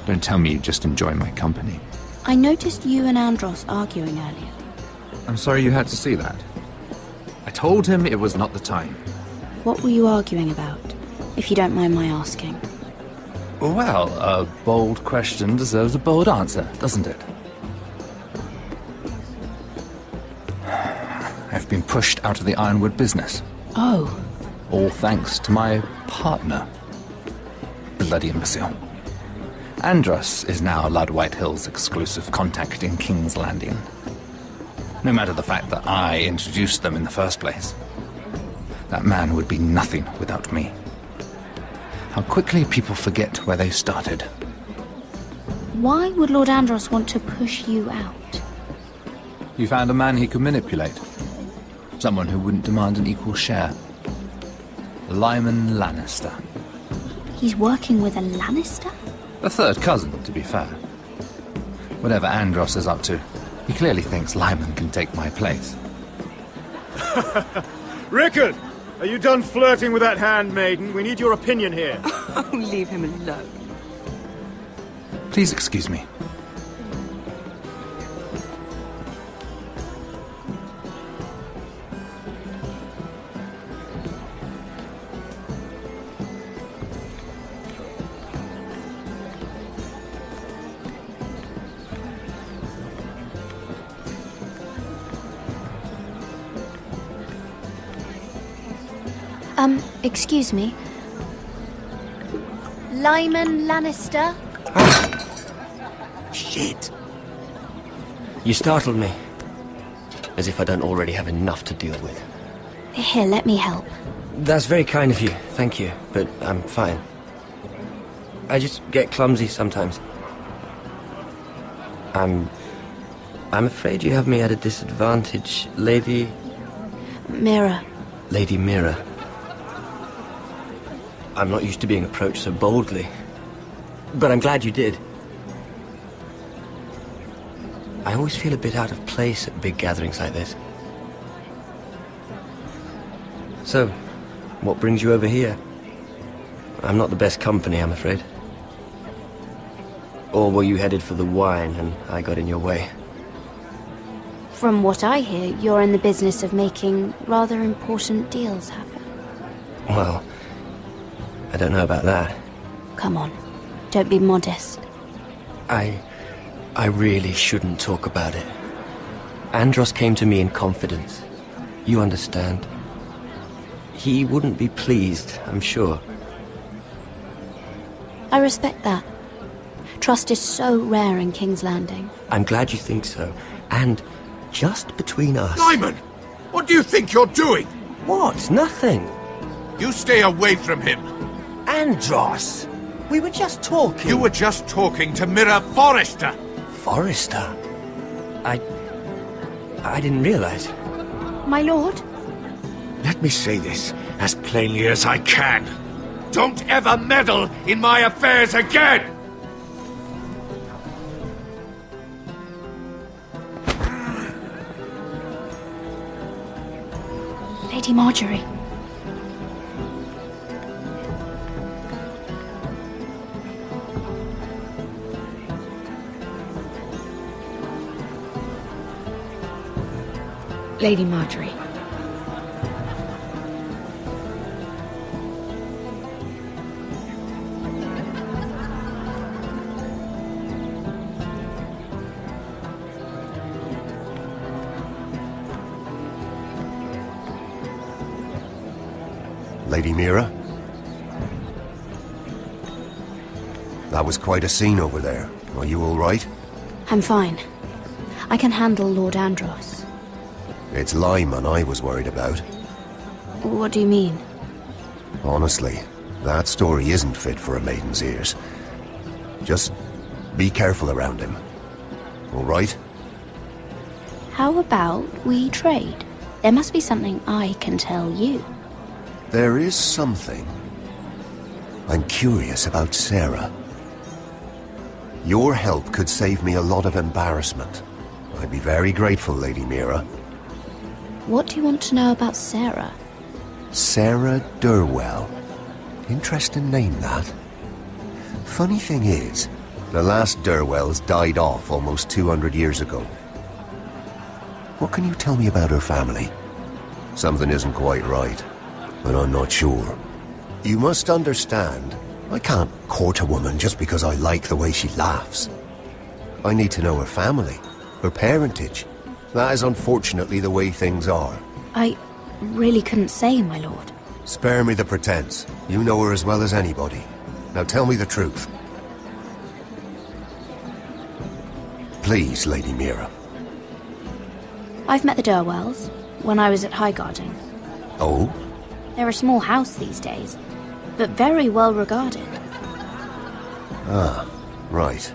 Don't tell me you just enjoy my company. I noticed you and Andros arguing earlier. I'm sorry you had to see that. I told him it was not the time. What were you arguing about, if you don't mind my asking? Well, a bold question deserves a bold answer, doesn't it? I've been pushed out of the ironwood business. Oh. All thanks to my partner. Bloody imbecile. Andros is now Lud Whitehill's exclusive contact in King's Landing. No matter the fact that I introduced them in the first place. That man would be nothing without me. How quickly people forget where they started. Why would Lord Andros want to push you out? You found a man he could manipulate. Someone who wouldn't demand an equal share. Lyman Lannister. He's working with a Lannister? A third cousin, to be fair. Whatever Andros is up to, he clearly thinks Lyman can take my place. Rickard! Are you done flirting with that handmaiden? We need your opinion here. Oh, leave him alone. Please excuse me. Excuse me. Lyman Lannister? Shit. You startled me. As if I don't already have enough to deal with. Here, let me help. That's very kind of you, thank you, but I'm fine. I just get clumsy sometimes. I'm afraid you have me at a disadvantage, Lady... Mira. Lady Mira. I'm not used to being approached so boldly. But I'm glad you did. I always feel a bit out of place at big gatherings like this. So, what brings you over here? I'm not the best company, I'm afraid. Or were you headed for the wine and I got in your way? From what I hear, you're in the business of making rather important deals happen. Well, I don't know about that. Come on, don't be modest. I really shouldn't talk about it. Andros came to me in confidence. You understand. He wouldn't be pleased, I'm sure. I respect that. Trust is so rare in King's Landing. I'm glad you think so. And just between us... Lyman! What do you think you're doing? What? Nothing. You stay away from him. Andros! We were just talking. You were just talking to Mira Forrester. Forrester? I didn't realize. My lord? Let me say this as plainly as I can. Don't ever meddle in my affairs again! Lady Marjorie. Lady Marjorie. Lady Mira? That was quite a scene over there. Are you all right? I'm fine. I can handle Lord Andros. It's Lyman I was worried about. What do you mean? Honestly, that story isn't fit for a maiden's ears. Just be careful around him. All right? How about we trade? There must be something I can tell you. There is something. I'm curious about Sarah. Your help could save me a lot of embarrassment. I'd be very grateful, Lady Mira. What do you want to know about Sarah? Sarah Durwell. Interesting name, that. Funny thing is, the last Durwells died off almost 200 years ago. What can you tell me about her family? Something isn't quite right, but I'm not sure. You must understand, I can't court a woman just because I like the way she laughs. I need to know her family, her parentage. That is unfortunately the way things are. I really couldn't say, my lord. Spare me the pretense. You know her as well as anybody. Now tell me the truth. Please, Lady Mira. I've met the Durwells when I was at Highgarden. Oh? They're a small house these days, but very well regarded. Ah, right.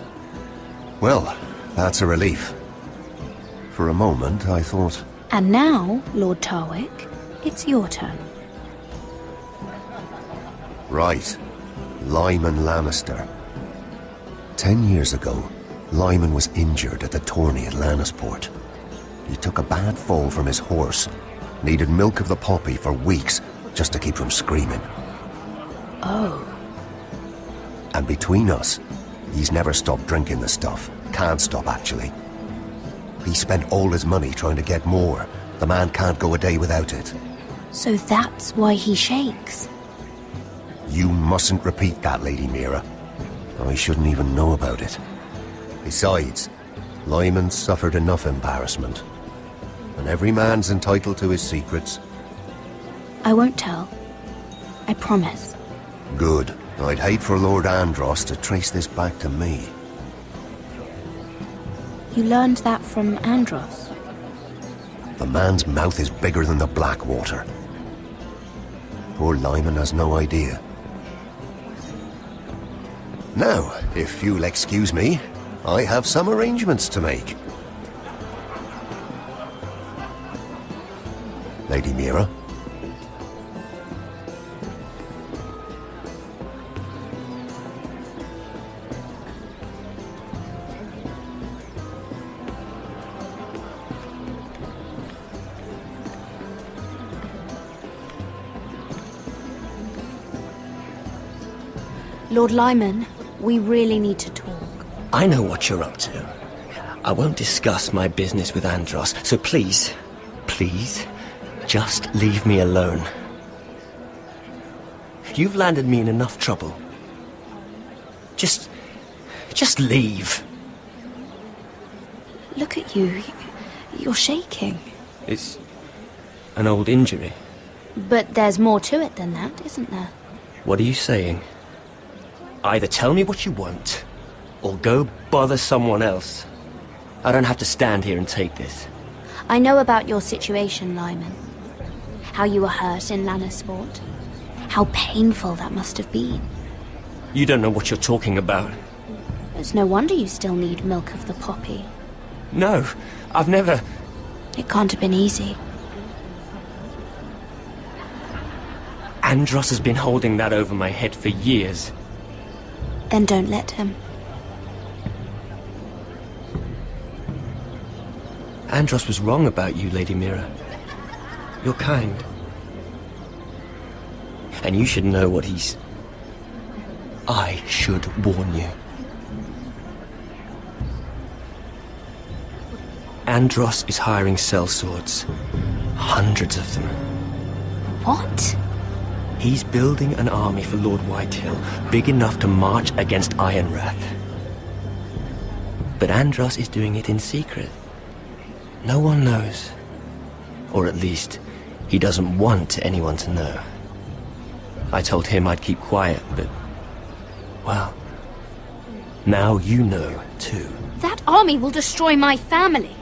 Well, that's a relief. For a moment, I thought... And now, Lord Tarwick, it's your turn. Right. Lyman Lannister. 10 years ago, Lyman was injured at the tourney at Lannisport. He took a bad fall from his horse. Needed milk of the poppy for weeks just to keep from screaming. Oh. And between us, he's never stopped drinking the stuff. Can't stop, actually. He spent all his money trying to get more. The man can't go a day without it. So that's why he shakes. You mustn't repeat that, Lady Mira. I shouldn't even know about it. Besides, Lyman suffered enough embarrassment. And every man's entitled to his secrets. I won't tell. I promise. Good. I'd hate for Lord Andros to trace this back to me. You learned that from Andros? The man's mouth is bigger than the Blackwater. Poor Lyman has no idea. Now, if you'll excuse me, I have some arrangements to make. Lady Mira? Lord Lyman, we really need to talk. I know what you're up to. I won't discuss my business with Andros, so please, just leave me alone. You've landed me in enough trouble. Just leave. Look at you. You're shaking. It's an old injury. But there's more to it than that, isn't there? What are you saying? Either tell me what you want, or go bother someone else. I don't have to stand here and take this. I know about your situation, Lyman. How you were hurt in Lannisport. How painful that must have been. You don't know what you're talking about. It's no wonder you still need milk of the poppy. No, I've never... It can't have been easy. Andros has been holding that over my head for years. Then don't let him. Andros was wrong about you, Lady Mira. You're kind. And you should know what he's... I should warn you. Andros is hiring sellswords. Hundreds of them. What? He's building an army for Lord Whitehill, big enough to march against Ironrath. But Andros is doing it in secret. No one knows. Or at least, he doesn't want anyone to know. I told him I'd keep quiet, but... well... now you know, too. That army will destroy my family.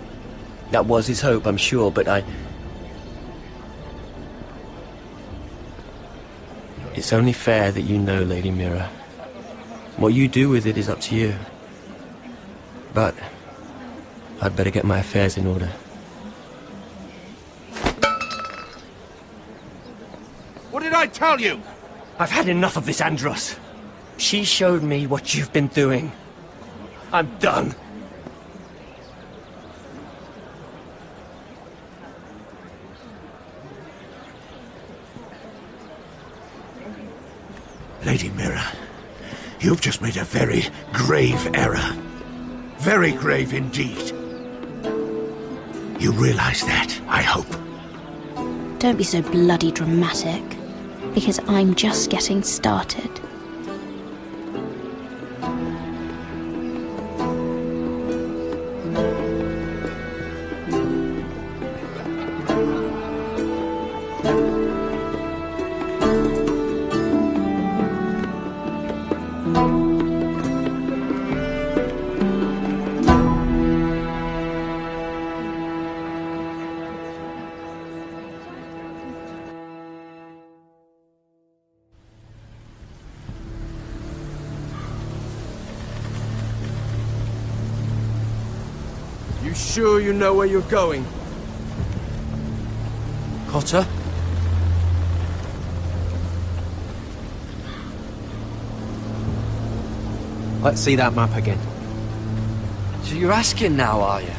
That was his hope, I'm sure, but It's only fair that you know, Lady Mira. What you do with it is up to you. But... I'd better get my affairs in order. What did I tell you? I've had enough of this, Andros. She showed me what you've been doing. I'm done. Lady Mira, you've just made a very grave error. Very grave indeed. You realize that, I hope. Don't be so bloody dramatic, because I'm just getting started. You sure you know where you're going? Cotter? Let's see that map again. So you're asking now, are you?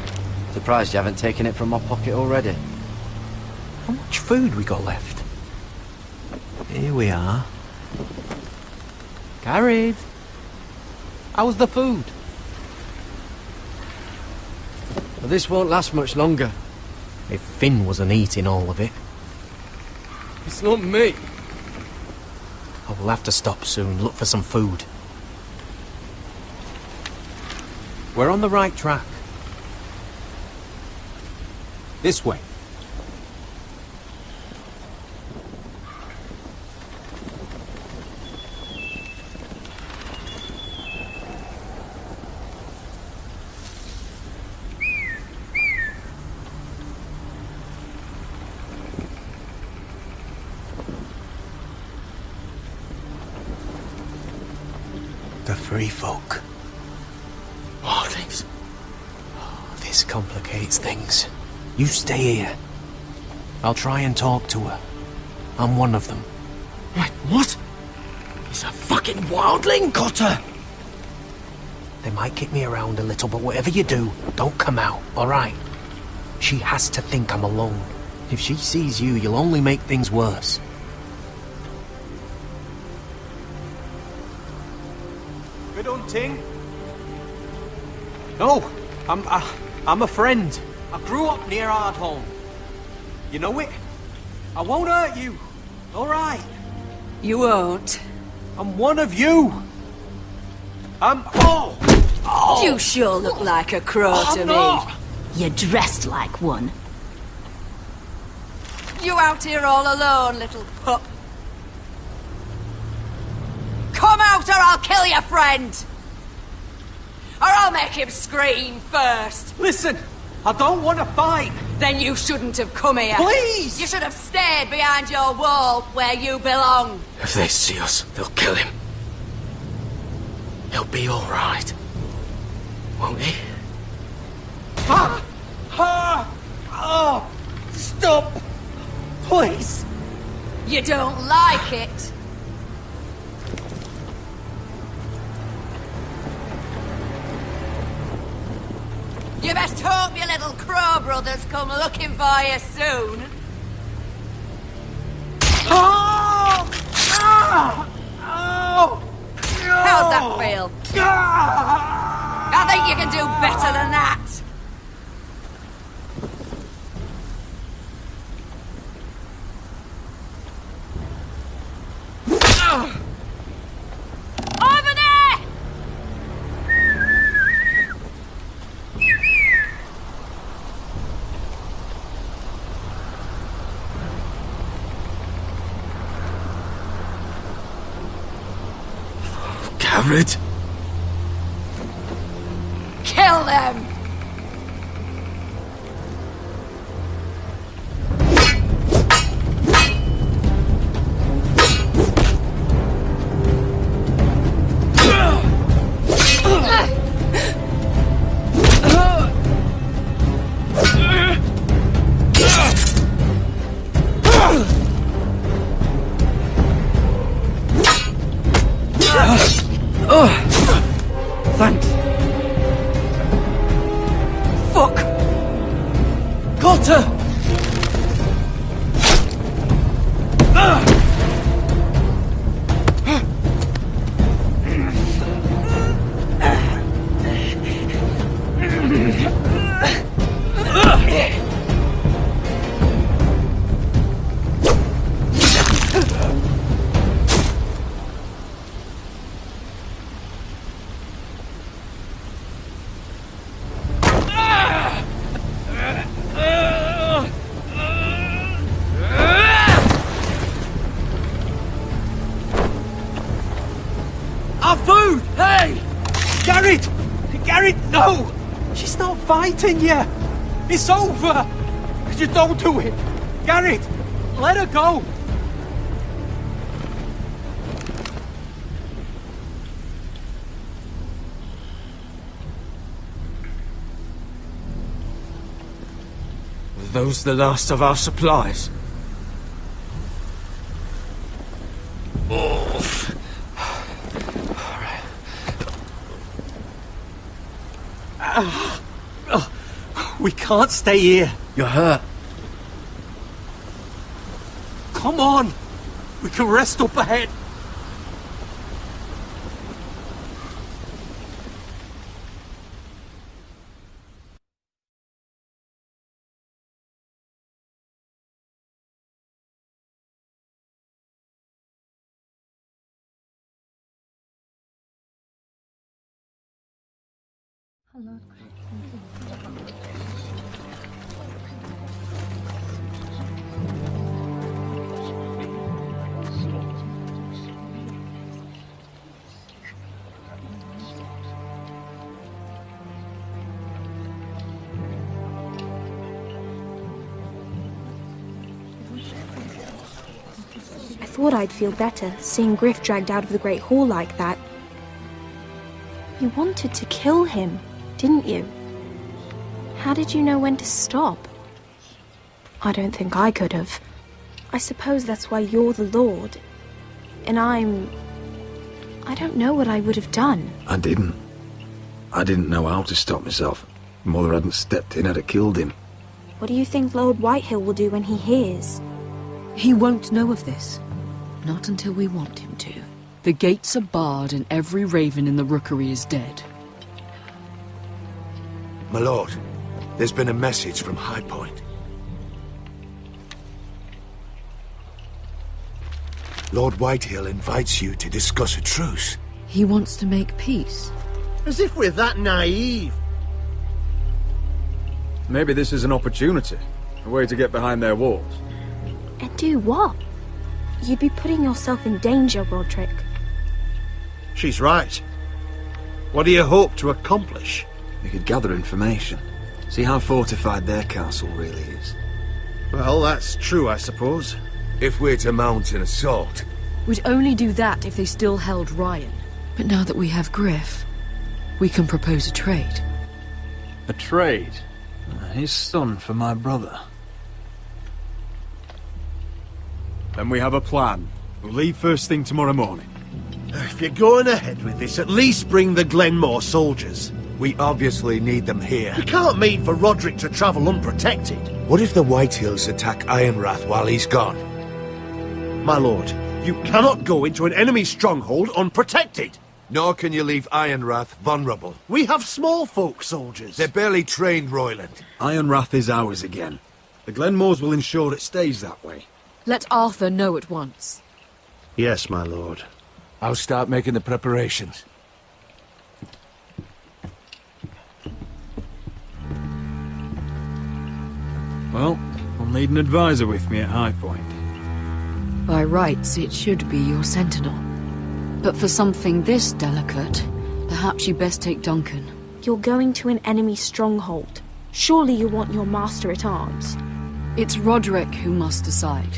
Surprised you haven't taken it from my pocket already. How much food we got left? Here we are. Carried. How's the food? Well, this won't last much longer. If Finn wasn't eating all of it. It's not me. I will have to stop soon, look for some food. We're on the right track. This way. The free folk. Wildlings. Oh, this complicates things. You stay here. I'll try and talk to her. I'm one of them. Wait, what? He's a fucking wildling, Cotter! They might kick me around a little, but whatever you do, don't come out, alright? She has to think I'm alone. If she sees you, you'll only make things worse. Good hunting. No, I'm a friend. I grew up near Ardhorn. You know it? I won't hurt you. All right. You won't. I'm one of you. I'm... Oh! You sure look like a crow to I'm not. me. You're dressed like one. You out here all alone, little pup? Come out or I'll kill your friend! Or I'll make him scream first! Listen, I don't want to fight! Then you shouldn't have come here. Please! You should have stayed behind your wall where you belong. If they see us, they'll kill him. He'll be all right. Won't he? Ah! Ah! Oh! Stop! Please! You don't like it. You best hope your little crow brothers come looking for you soon. Oh! Ah! Oh! How's that feel? I think you can do better than that. Over there! Garrett? Kill them! Thanks. Fuck! Got her! Our food! Hey! Garrett! Garrett, no! She's not fighting yet! It's over! Just don't do it! Garrett! Let her go! Were those the last of our supplies? We can't stay here. You're hurt. Come on. We can rest up ahead. I thought I'd feel better, seeing Griff dragged out of the Great Hall like that. You wanted to kill him, didn't you? How did you know when to stop? I don't think I could have. I suppose that's why you're the Lord. And I don't know what I would have done. I didn't. I didn't know how to stop myself. Mother hadn't stepped in, I'd have killed him. What do you think Lord Whitehill will do when he hears? He won't know of this. Not until we want him to. The gates are barred and every raven in the rookery is dead. My lord, there's been a message from High Point. Lord Whitehill invites you to discuss a truce. He wants to make peace. As if we're that naive. Maybe this is an opportunity. A way to get behind their walls. And do what? You'd be putting yourself in danger, Roderick. She's right. What do you hope to accomplish? We could gather information. See how fortified their castle really is. Well, that's true, I suppose. If we're to mount an assault. We'd only do that if they still held Ryan. But now that we have Griff, we can propose a trade. A trade? His son for my brother. Then we have a plan. We'll leave first thing tomorrow morning. If you're going ahead with this, at least bring the Glenmore soldiers. We obviously need them here. You can't mean for Roderick to travel unprotected. What if the Whitehills attack Ironrath while he's gone? My lord, you cannot go into an enemy stronghold unprotected. Nor can you leave Ironrath vulnerable. We have small folk soldiers. They're barely trained, Royland. Ironrath is ours again. The Glenmores will ensure it stays that way. Let Arthur know at once. Yes, my lord. I'll start making the preparations. Well, I'll need an advisor with me at High Point. By rights, it should be your sentinel. But for something this delicate, perhaps you best take Duncan. You're going to an enemy stronghold. Surely you want your master-at-arms. It's Roderick who must decide.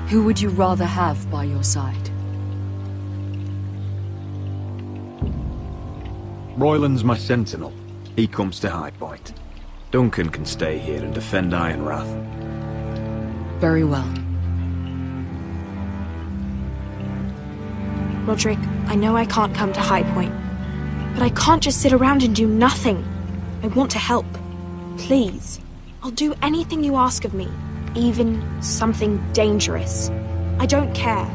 Who would you rather have by your side? Royland's my sentinel. He comes to High Point. Duncan can stay here and defend Ironrath. Very well. Roderick, I know I can't come to High Point, but I can't just sit around and do nothing. I want to help. Please. I'll do anything you ask of me, even something dangerous. I don't care.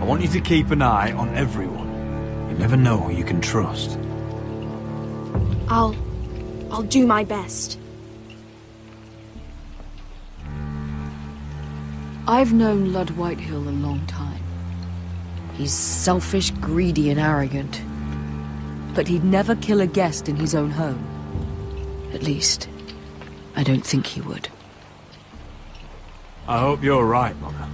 I want you to keep an eye on everyone. You never know who you can trust. I'll do my best. I've known Lud Whitehill a long time. He's selfish, greedy, and arrogant. But he'd never kill a guest in his own home. At least, I don't think he would. I hope you're right, Mother.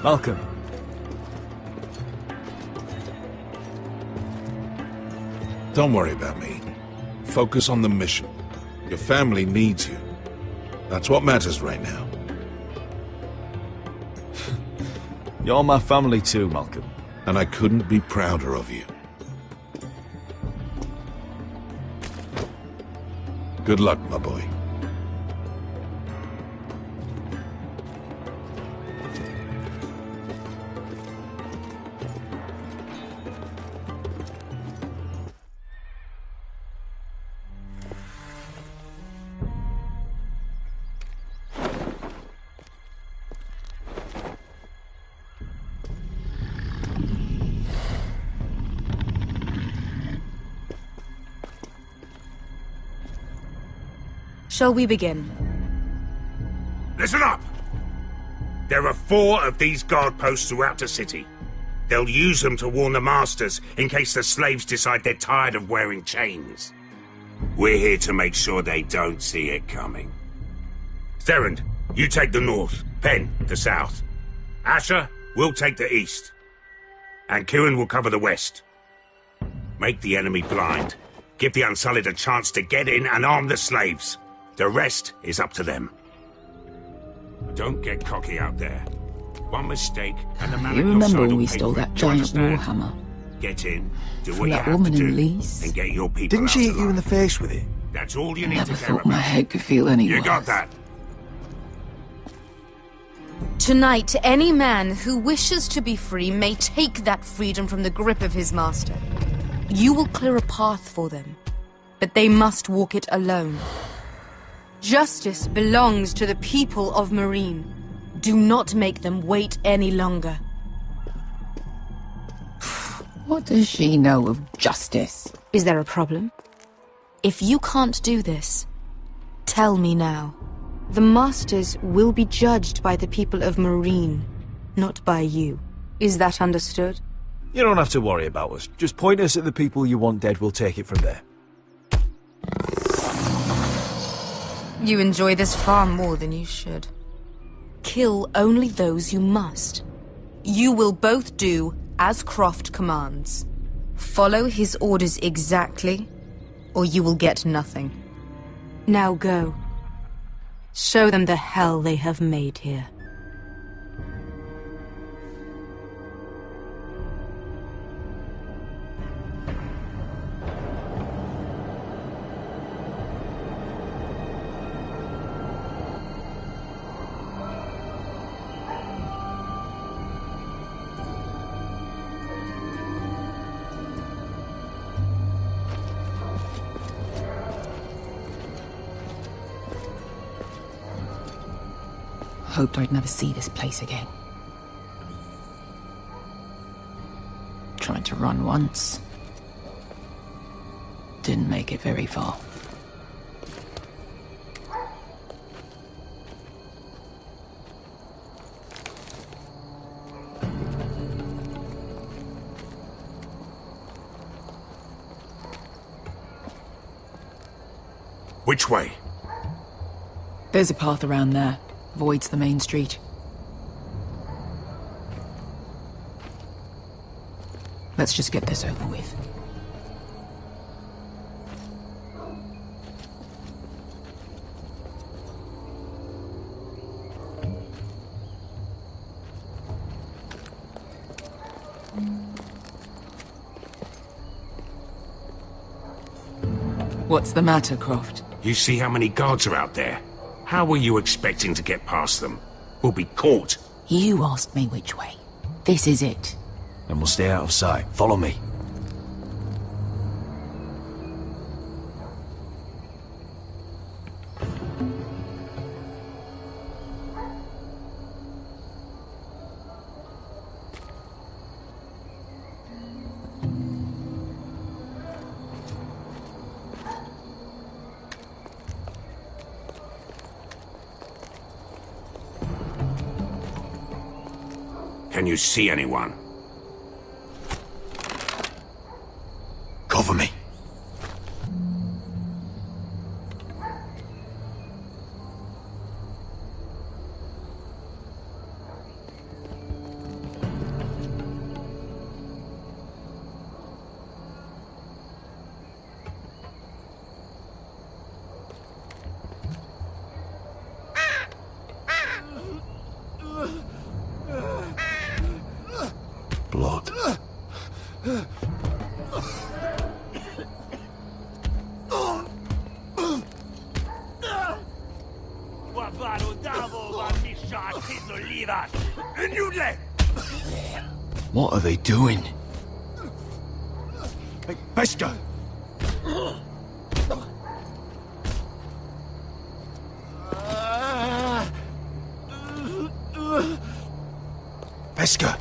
Malcolm. Don't worry about me. Focus on the mission. Your family needs you. That's what matters right now. You're my family too, Malcolm. And I couldn't be prouder of you. Good luck, my boy. Shall we begin? Listen up! There are 4 of these guard posts throughout the city. They'll use them to warn the masters in case the slaves decide they're tired of wearing chains. We're here to make sure they don't see it coming. Therend, you take the north. Penn, the south. Asher, we'll take the east. And Kieran will cover the west. Make the enemy blind. Give the Unsullied a chance to get in and arm the slaves. The rest is up to them. Don't get cocky out there. One mistake and the man You at your remember side when will we pay stole for that it. giant Understand? warhammer? Get in, do From what you that have woman to in do, Leeds? and get your people Didn't out she hit you in alive. the face with it? That's all you I need never to care thought my about. head could feel any You worse. got that? Tonight, any man who wishes to be free may take that freedom from the grip of his master. You will clear a path for them, but they must walk it alone. Justice belongs to the people of Marine. Do not make them wait any longer. What does she know of justice? Is there a problem? If you can't do this, tell me now. The Masters will be judged by the people of Marine, not by you. Is that understood? You don't have to worry about us. Just point us at the people you want dead, we'll take it from there. You enjoy this far more than you should. Kill only those you must. You will both do as Croft commands. Follow his orders exactly, or you will get nothing. Now go. Show them the hell they have made here. Hoped I'd never see this place again. Tried to run once. Didn't make it very far. Which way? There's a path around there. Avoids the main street. Let's just get this over with. What's the matter, Croft? You see how many guards are out there? How were you expecting to get past them? We'll be caught. You asked me which way. This is it. Then we'll stay out of sight. Follow me. Can you see anyone? Cover me. Blood. What are they doing? Hey, Pesca! Pesca!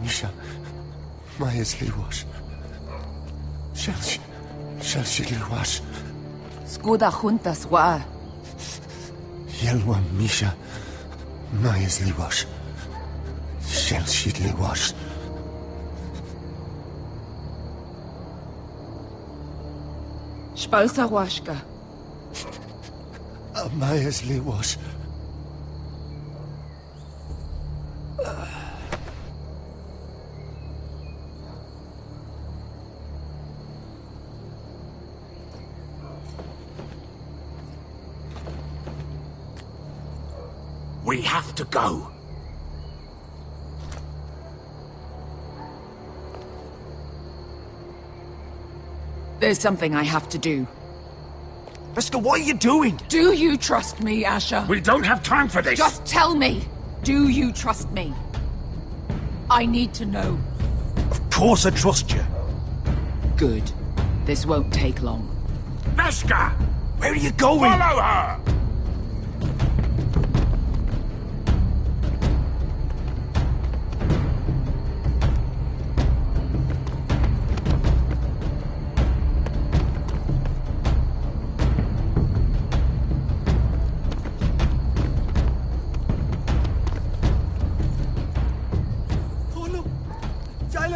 Misha, Maya's Liwash. Shall she Liwash? Skuda juntas wa. Yelwa Misha, Maya's Liwash. Shall she Liwash? Spalsa washka. Maya's Liwash. We have to go. There's something I have to do. Pesca, what are you doing? Do you trust me, Asher? We don't have time for this. Just tell me. Do you trust me? I need to know. Of course I trust you. Good. This won't take long. Beskha! Where are you going? Follow her!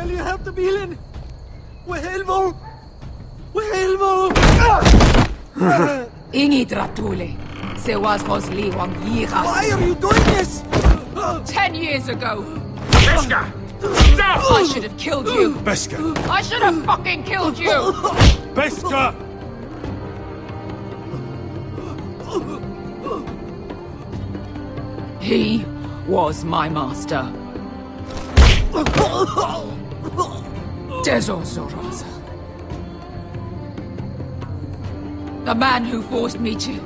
You have to be in. Wehelvo! Wehelvo! Ingi Dratule. Se was Rosli Wang Yiras. Why are you doing this? 10 years ago. Beskha! Stop! I should have killed you. Beskha! I should have fucking killed you. Beskha! He was my master. Dezor Zoraza. The man who forced me to...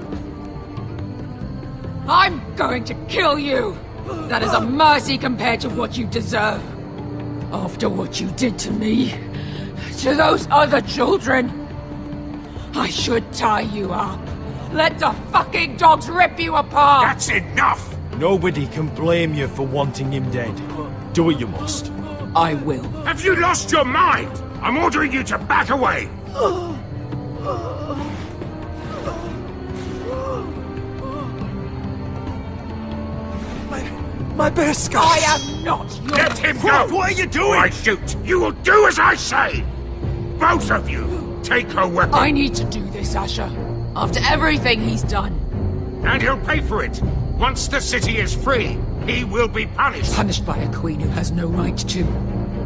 I'm going to kill you! That is a mercy compared to what you deserve. After what you did to me, to those other children, I should tie you up. Let the fucking dogs rip you apart! That's enough! Nobody can blame you for wanting him dead. Do what you must. I will. Have you lost your mind? I'm ordering you to back away! My Beskha! I am not your... Let him go! What are you doing? Or I shoot! You will do as I say! Both of you! Take her weapon! I need to do this, Asher. After everything he's done. And he'll pay for it! Once the city is free, he will be punished! Punished by a queen who has no right to.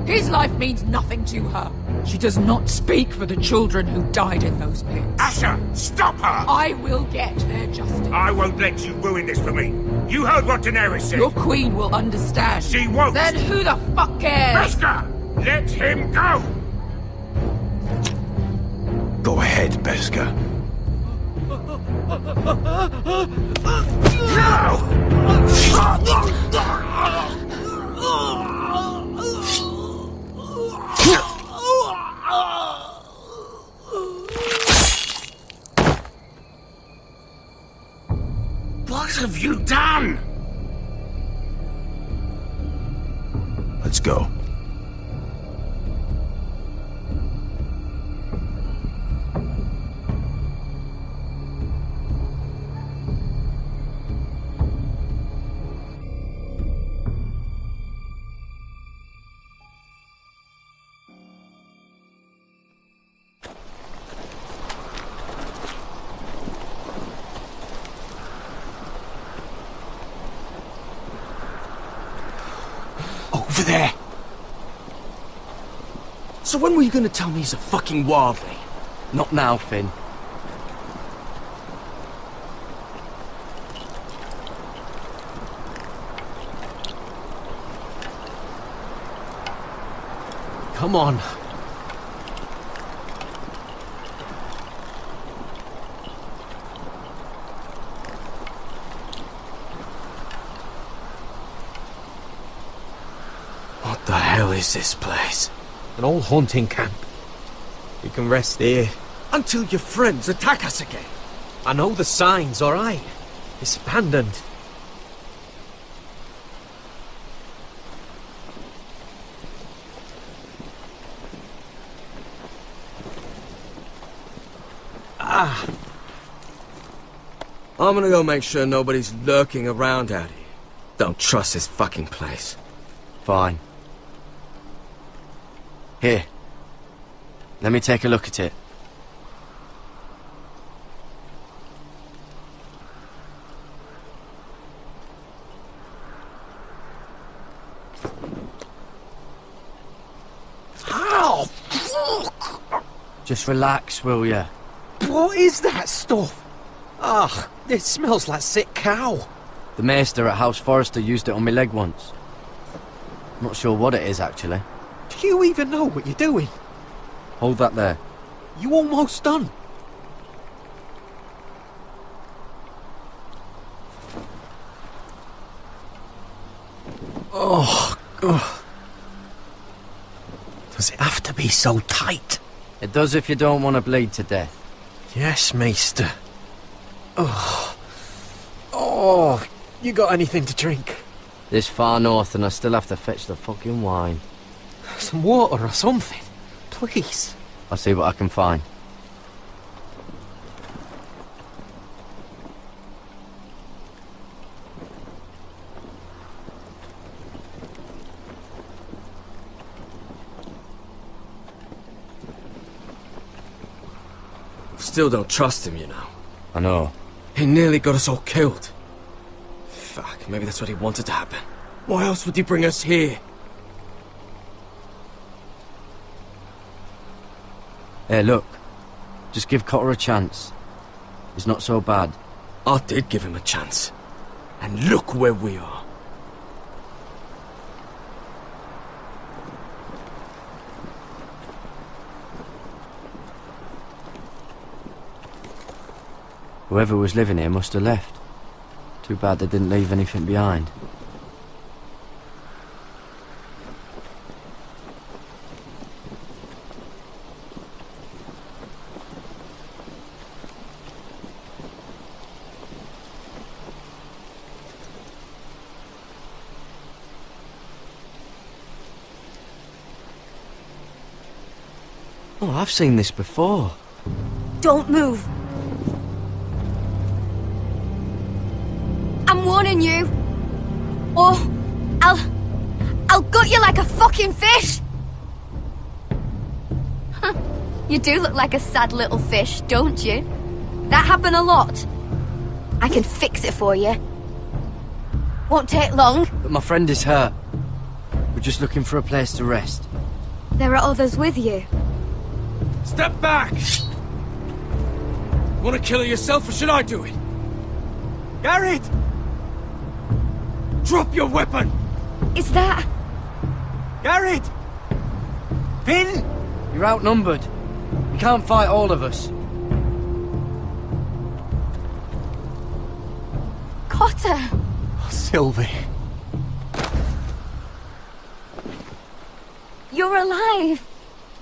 His life means nothing to her. She does not speak for the children who died in those pits. Asher, stop her! I will get their justice. I won't let you ruin this for me. You heard what Daenerys said. Your queen will understand. She won't. Then who the fuck cares? Beskha! Let him go! Go ahead, Beskha. What have you done? Let's go. Over there! So when were you gonna tell me he's a fucking wildling? Not now, Finn. Come on. What the hell is this place? An old hunting camp. We can rest here. Until your friends attack us again. I know the signs, alright? It's abandoned. I'm gonna go make sure nobody's lurking around out here. Don't trust this fucking place. Fine. Here. Let me take a look at it. Ow! Fuck! Just relax, will ya? What is that stuff? Ah, it smells like sick cow. The maester at House Forrester used it on my leg once. Not sure what it is, actually. Do you even know what you're doing? Hold that there. You almost done. Oh, God. Does it have to be so tight? It does if you don't want to bleed to death. Yes, Maester. Oh. Oh, you got anything to drink? This far north and I still have to fetch the fucking wine. Some water or something, please. I'll see what I can find. Still don't trust him, you know. I know. He nearly got us all killed. Fuck, maybe that's what he wanted to happen. Why else would he bring us here? Hey, look. Just give Cotter a chance. He's not so bad. I did give him a chance. And look where we are. Whoever was living here must have left. Too bad they didn't leave anything behind. Oh, I've seen this before. Don't move. I'm warning you. Or I'll gut you like a fucking fish. You do look like a sad little fish, don't you? That happen a lot. I can fix it for you. Won't take long. But my friend is hurt. We're just looking for a place to rest. There are others with you. Step back! Want to kill her yourself, or should I do it? Garrett! Drop your weapon! Is that... Garrett! Finn! You're outnumbered. You can't fight all of us. Cotter! Oh, Sylvie. You're alive!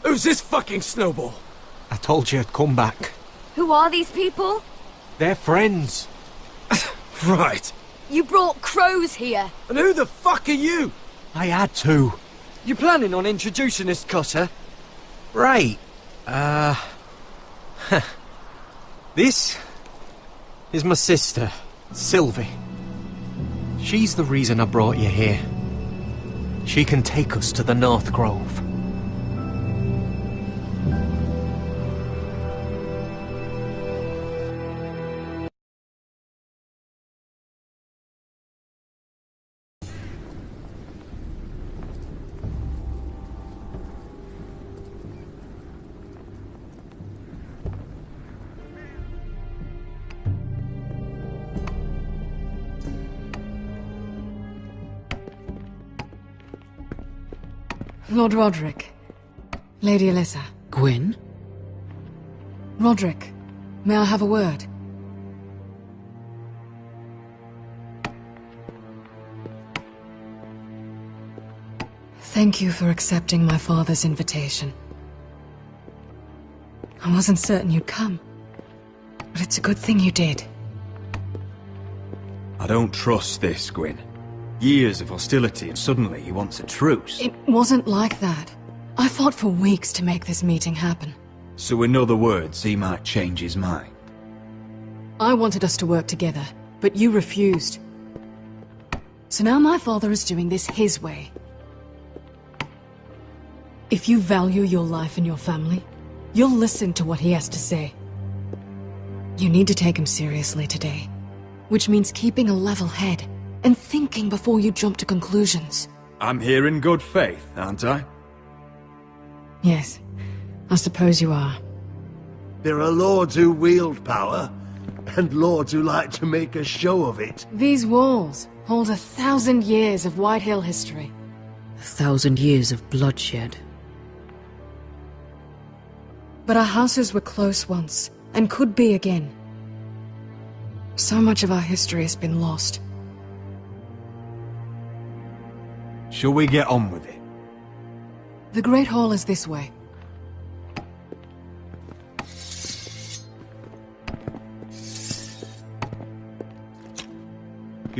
Who's this fucking snowball? I told you I'd come back. Who are these people? They're friends. Right. You brought crows here. And who the fuck are you? I had to. You planning on introducing us, Cotter? Right. This is my sister, Sylvie. She's the reason I brought you here. She can take us to the North Grove. Lord Roderick. Lady Alyssa. Gwyn? Roderick, may I have a word? Thank you for accepting my father's invitation. I wasn't certain you'd come, but it's a good thing you did. I don't trust this, Gwyn. Years of hostility and suddenly he wants a truce. It wasn't like that. I fought for weeks to make this meeting happen. So in other words, he might change his mind. I wanted us to work together, but you refused. So now my father is doing this his way. If you value your life and your family, you'll listen to what he has to say. You need to take him seriously today, which means keeping a level head and thinking before you jump to conclusions. I'm here in good faith, aren't I? Yes, I suppose you are. There are lords who wield power, and lords who like to make a show of it. These walls hold 1,000 years of White Hill history. 1,000 years of bloodshed. But our houses were close once, and could be again. So much of our history has been lost. Shall we get on with it? The Great Hall is this way.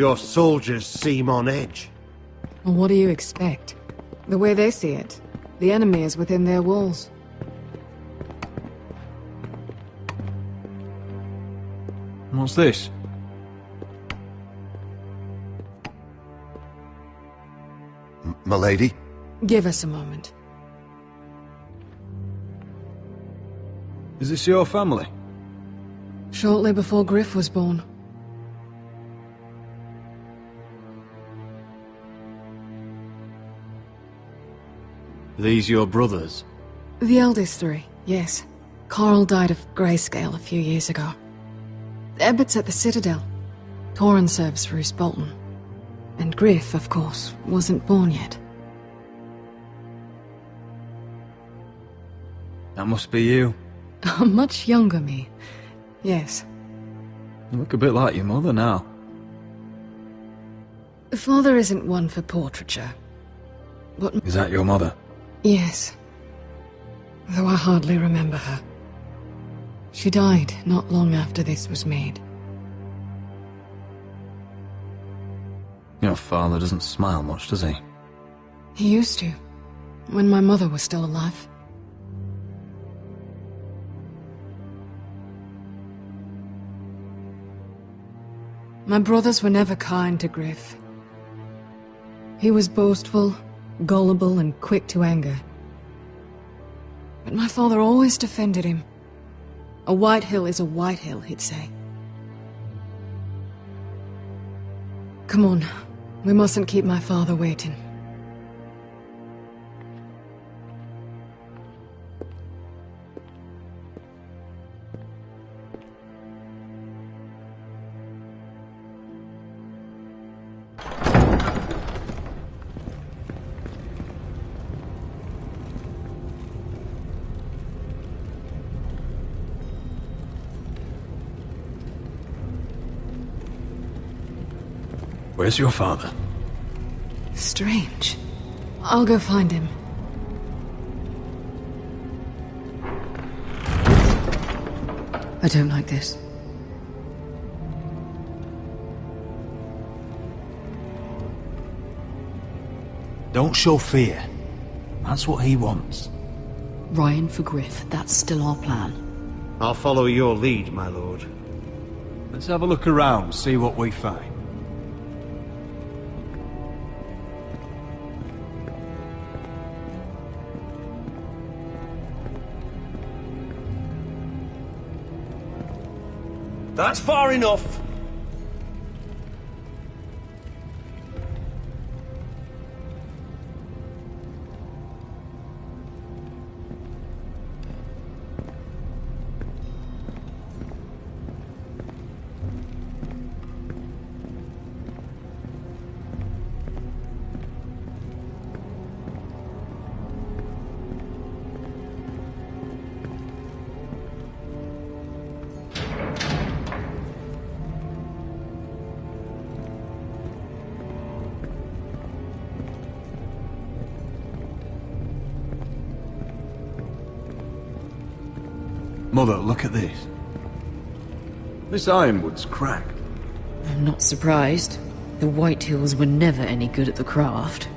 Your soldiers seem on edge. Well, what do you expect? The way they see it, the enemy is within their walls. What's this? Milady? Give us a moment. Is this your family? Shortly before Griff was born. These your brothers? The eldest three, yes. Carl died of grayscale a few years ago. Ebbert's at the Citadel. Torrin serves for Roose Bolton. And Griff, of course, wasn't born yet. That must be you. A much younger me. Yes. You look a bit like your mother now. Father isn't one for portraiture. But Is that your mother? yes. Though I hardly remember her. She died not long after this was made. Your father doesn't smile much, does he? He used to, when my mother was still alive. My brothers were never kind to Griff. He was boastful, gullible, and quick to anger. But my father always defended him. A White Hill is a White Hill, he'd say. Come on, we mustn't keep my father waiting. Where's your father? Strange. I'll go find him. I don't like this. Don't show fear. That's what he wants. Ryan for Griff, that's still our plan. I'll follow your lead, my lord. Let's have a look around, see what we find. That's far enough. Mother, look at this. This ironwood's cracked. I'm not surprised. The White Hills were never any good at the craft.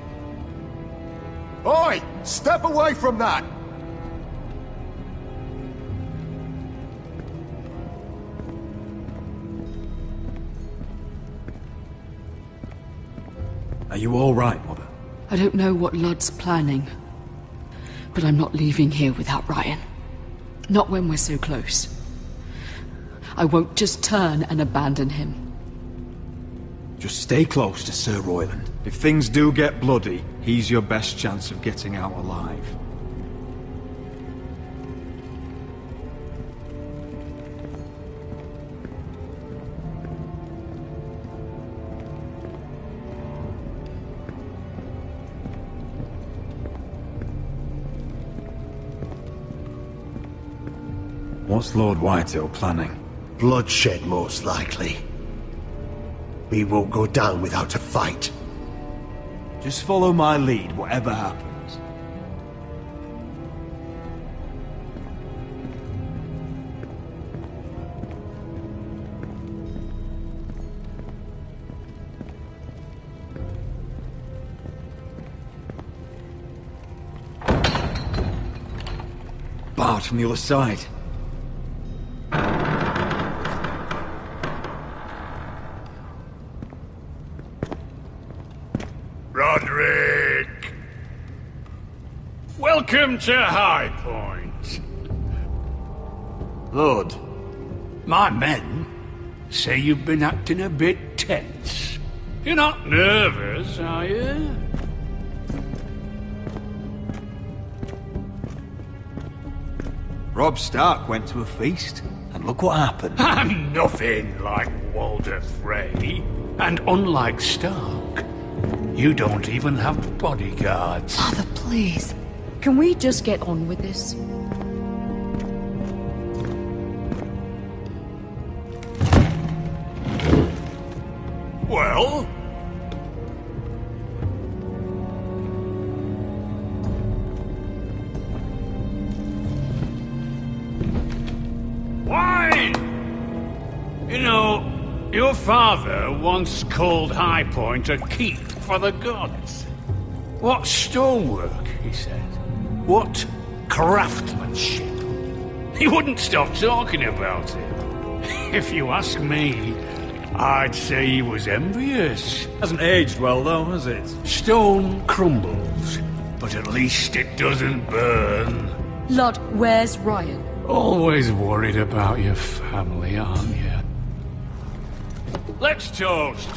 Oi! Step away from that! Are you all right, Mother? I don't know what Ludd's planning, but I'm not leaving here without Ryan. Not when we're so close. I won't just turn and abandon him. Just stay close to Sir Royland. If things do get bloody, he's your best chance of getting out alive. What's Lord Whitehill planning? Bloodshed, most likely. We won't go down without a fight. Just follow my lead, whatever happens. loud from the other side. Roderick! Welcome to High Point. Lord, my men say you've been acting a bit tense. You're not nervous, are you? Robb Stark went to a feast, and look what happened. I'm nothing like Walder Frey. And unlike Stark, you don't even have bodyguards. Father, please. Can we just get on with this? Well? Why? You know, your father once called High Point a keep for the gods. What stonework, he said. What craftsmanship. He wouldn't stop talking about it. If you ask me, I'd say he was envious. Hasn't aged well though, has it? Stone crumbles, but at least it doesn't burn. Lord, where's Ryan? Always worried about your family, aren't you? Let's toast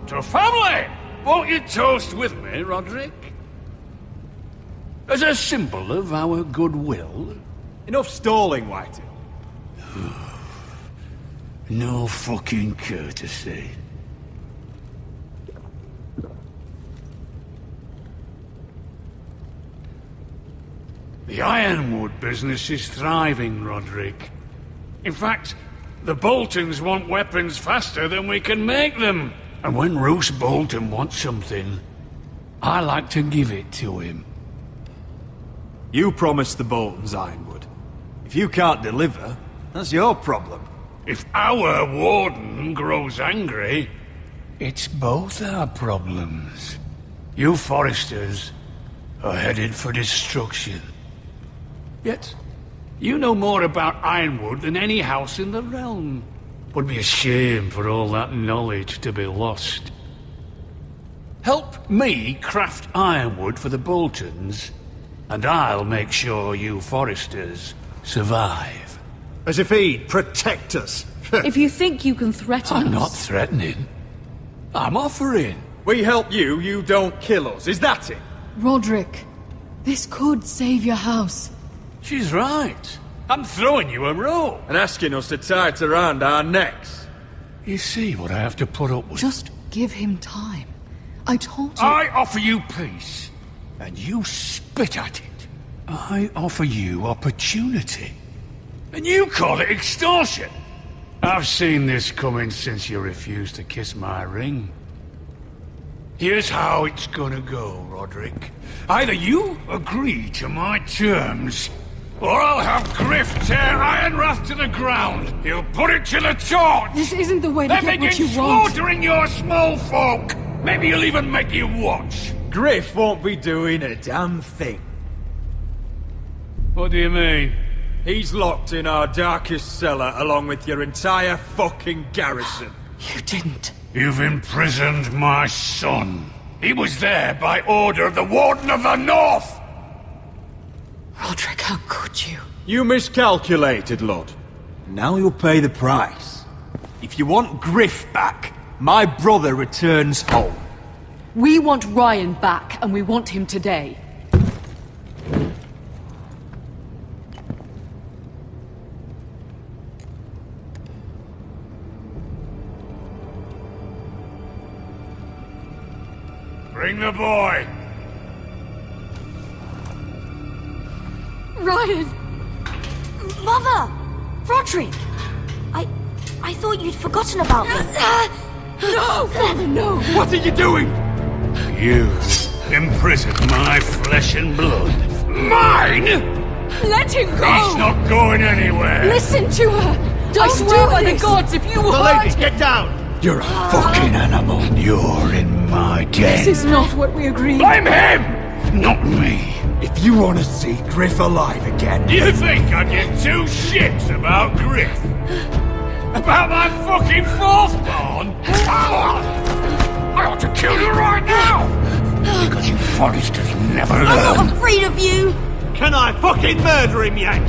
to family! Won't you toast with me, Roderick? As a symbol of our goodwill. Enough stalling, Whitey. No fucking courtesy. The ironwood business is thriving, Roderick. In fact, the Boltons want weapons faster than we can make them. And when Roose Bolton wants something, I like to give it to him. You promised the Boltons ironwood. If you can't deliver, that's your problem. If our warden grows angry, it's both our problems. You Foresters are headed for destruction. Yet, you know more about ironwood than any house in the realm. Would be a shame for all that knowledge to be lost. Help me craft ironwood for the Boltons, and I'll make sure you Foresters survive. As if he'd protect us. If you think you can threaten I'm us... not threatening. I'm offering. We help you, you don't kill us. Is that it? Roderick, this could save your house. She's right. I'm throwing you a rope. And asking us to tie it around our necks. You see what I have to put up with? Just give him time. I told you... I offer you peace, and you spit at it. I offer you opportunity, and you call it extortion. I've seen this coming since you refused to kiss my ring. Here's how it's gonna go, Roderick. Either you agree to my terms, or I'll have Griff tear Ironrath to the ground. He'll put it to the torch. This isn't the way to then get what begin you want. slaughtering your small folk. Maybe he'll even make you watch. Griff won't be doing a damn thing. What do you mean? He's locked in our darkest cellar along with your entire fucking garrison. You didn't. You've imprisoned my son. He was there by order of the Warden of the North. Roderick, how could you? You miscalculated, Lord. Now you'll pay the price. If you want Griff back, my brother returns home. We want Ryan back, and we want him today. Bring the boy. Ryan! Mother! Roderick! I thought you'd forgotten about me. No! Father, no! What are you doing? You imprisoned my flesh and blood. Mine? Let him go! He's not going anywhere. Listen to her! Don't I swear by the gods, if you The lady, get down! You're a fucking animal. You're in my den. This is not what we agreed. Blame him! not me. If you want to see Griff alive again... You think I give two shits about Griff? About my fucking fourthborn? I ought to kill you right now! Because you Forresters never learn. I'm not afraid of you! Can I fucking murder him yet?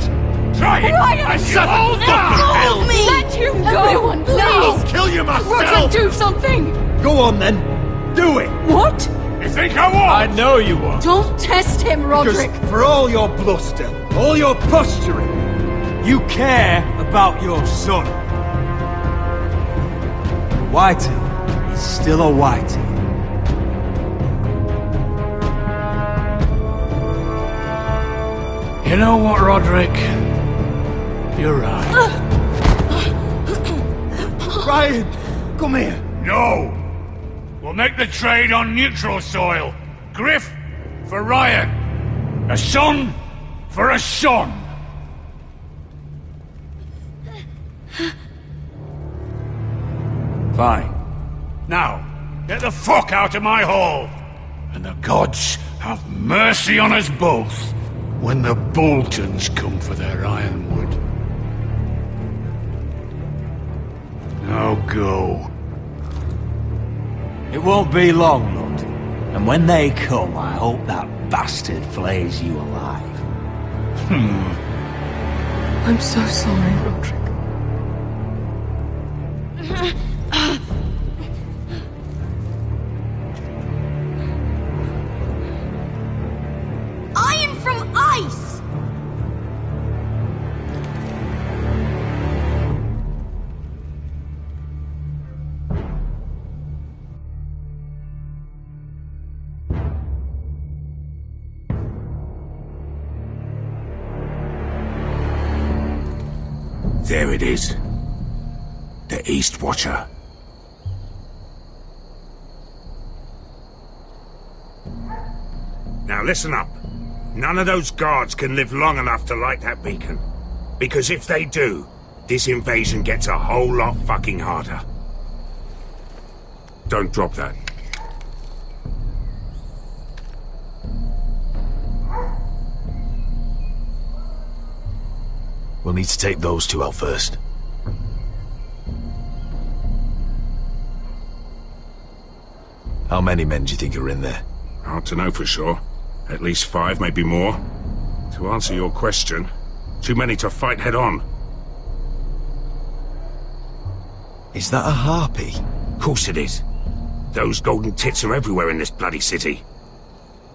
Try it! Ryan, Shut hold up! me! Let him go! Everyone, please! I'll kill you myself! Roderick, do something! Go on then. Do it! What? You think I won't? I know you won't. Don't test him, Roderick! Because for all your bluster, all your posturing, you care about your son. Whitey is still a Whitey. You know what, Roderick? You're right. Ryan, come here. No! We'll make the trade on neutral soil. Griff for Ryan. A son for a son. Fine. Now, get the fuck out of my hall. And the gods have mercy on us both when the Boltons come for their ironwood. Now go. It won't be long, Lord. And when they come, I hope that bastard flays you alive. I'm so sorry, Roderick. Iron from ice! There it is. The East Watcher. Now listen up. None of those guards can live long enough to light that beacon. Because if they do, this invasion gets a whole lot fucking harder. Don't drop that. We'll need to take those two out first. How many men do you think are in there? Hard to know for sure. At least 5, maybe more. To answer your question, too many to fight head on. Is that a harpy? Of course it is. Those golden tits are everywhere in this bloody city.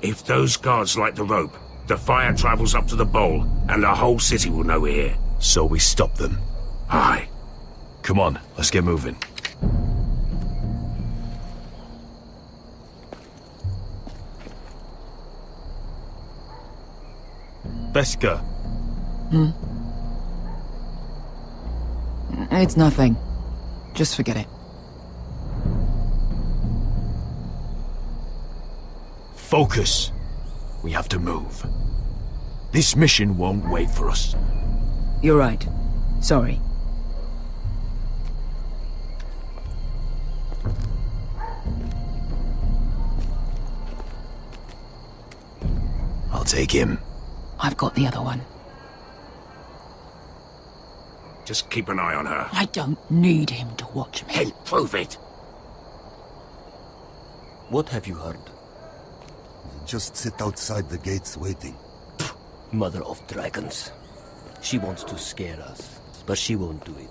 If those guards light the rope, the fire travels up to the bowl, and the whole city will know we're here. So we stop them. Aye. Come on, let's get moving. Beska. It's nothing. Just forget it. Focus. We have to move. This mission won't wait for us. You're right. Sorry. I'll take him. I've got the other one. Just keep an eye on her. I don't need him to watch me. Hey, prove it! What have you heard? Just sit outside the gates waiting. Mother of dragons. She wants to scare us, but she won't do it.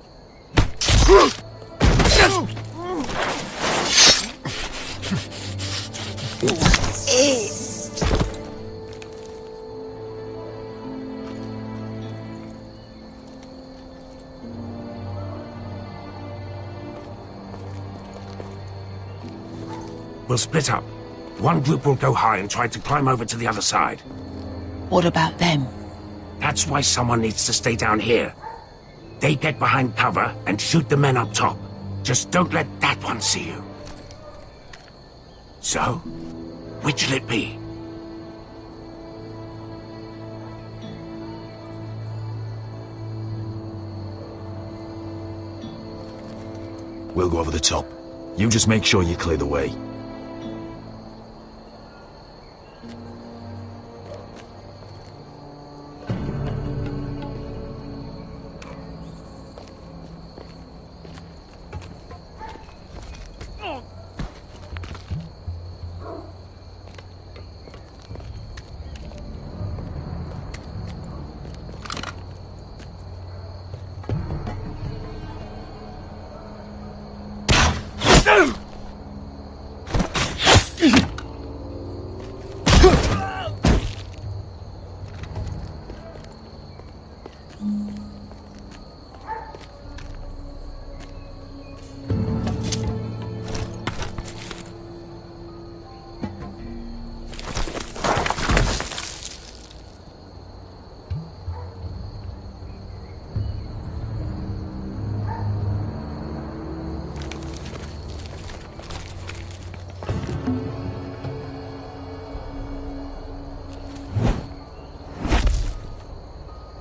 We'll split up. One group will go high and try to climb over to the other side. What about them? That's why someone needs to stay down here. They get behind cover and shoot the men up top. Just don't let that one see you. So, which'll it be? We'll go over the top. You just make sure you clear the way.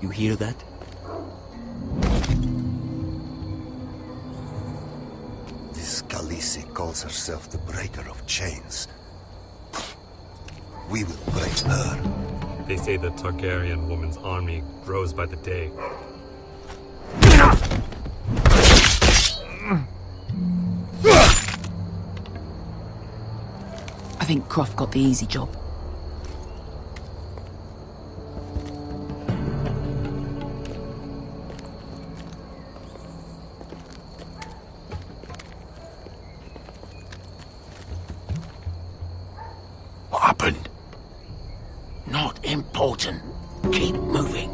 You hear that? This Khaleesi calls herself the Breaker of Chains. We will break her. They say the Targaryen woman's army grows by the day. I think Croft got the easy job. What happened? Not important. Keep moving.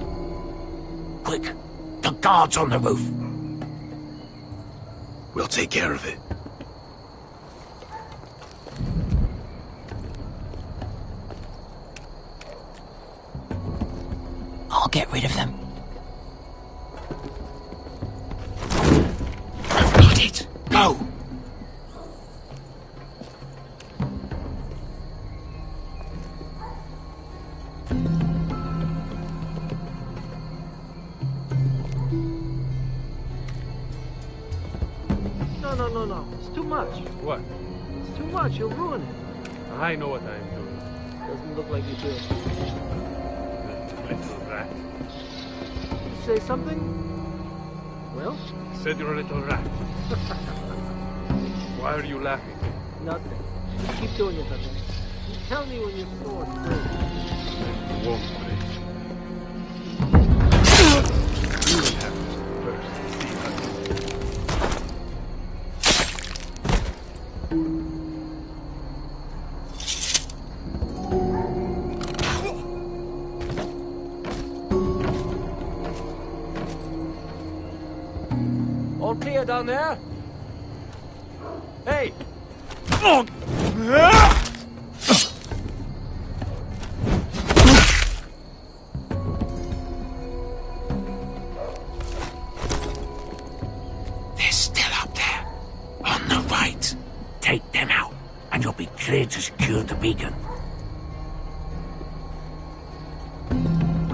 Quick, the guards on the roof. We'll take care of it. I'll get rid of them. Got it. Go. No. It's too much. What? It's too much. You'll ruin it. I know what I am doing. Doesn't look like you do. Little rat. Say something? Well? Said you're a little rat. Why are you laughing? Nothing. Just keep doing it, okay? You tell me when your sword breaks. It won't break. You will have to first see us. All clear down there? Hey! They're still up there. On the right. Take them out, and you'll be clear to secure the beacon.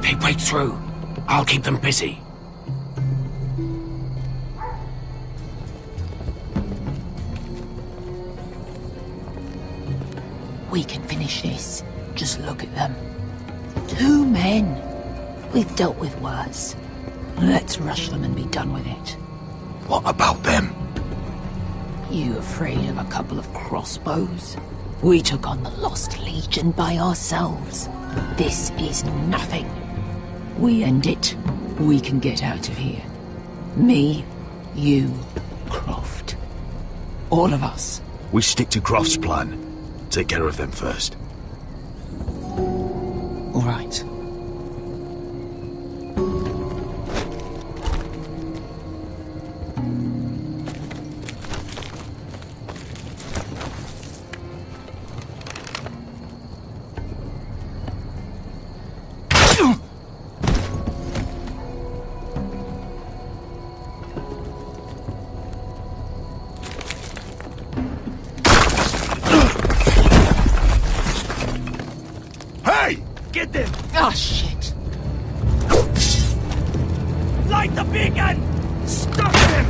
They break through. I'll keep them busy. We can finish this. Just look at them. 2 men. We've dealt with worse. Let's rush them and be done with it. What about them? You afraid of a couple of crossbows? We took on the Lost Legion by ourselves. This is nothing. We end it. We can get out of here. Me, you, Croft. All of us. We stick to Croft's plan. Take care of them first. All right. Get them! Oh, shit. Light the beacon! Stop them!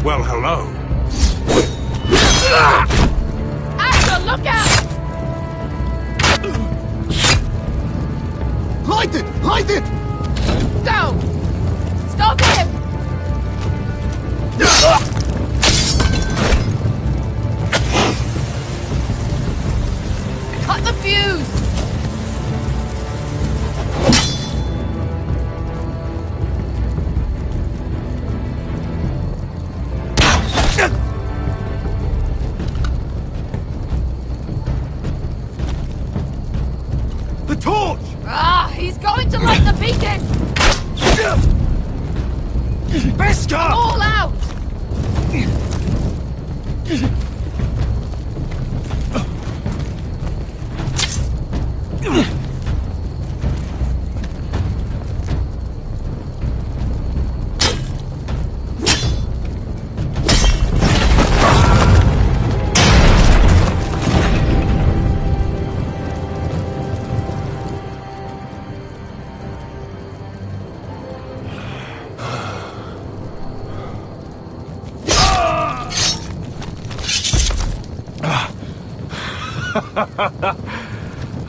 Well, hello. Asher, look out! Light it! Light it! Don't! Stop him! Cut the fuse! The torch! Ah, he's going to light the beacon! Beskar! All out!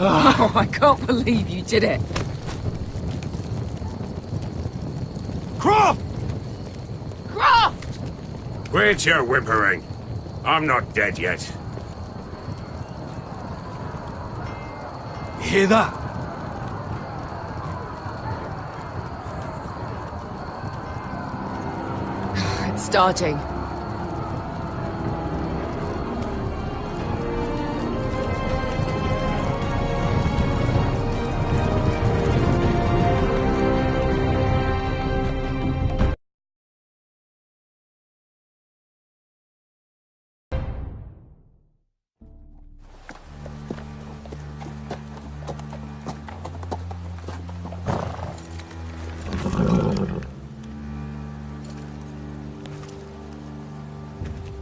Oh, I can't believe you did it. Croft! Croft! Quit your whimpering. I'm not dead yet. You hear that? It's starting.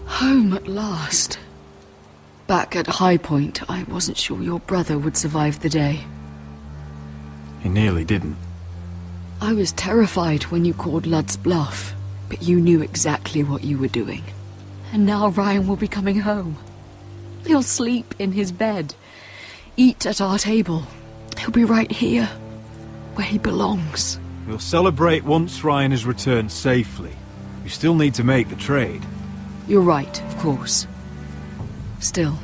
Home at last. Back at High Point, I wasn't sure your brother would survive the day. He nearly didn't. I was terrified when you called Ludd's bluff, but you knew exactly what you were doing. And now Ryan will be coming home. He'll sleep in his bed, eat at our table. He'll be right here, where he belongs. We'll celebrate once Ryan has returned safely. We still need to make the trade. You're right, of course. Still,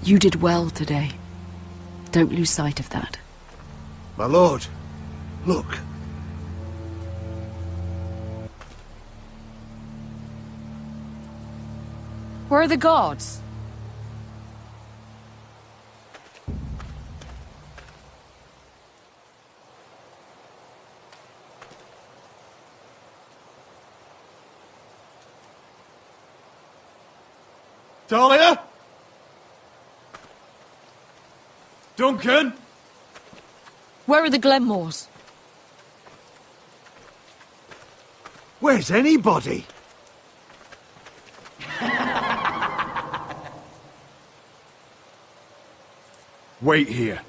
you did well today. Don't lose sight of that. My lord, look. Where are the guards? Talia? Duncan? Where are the Glenmores? Where's anybody? Wait here.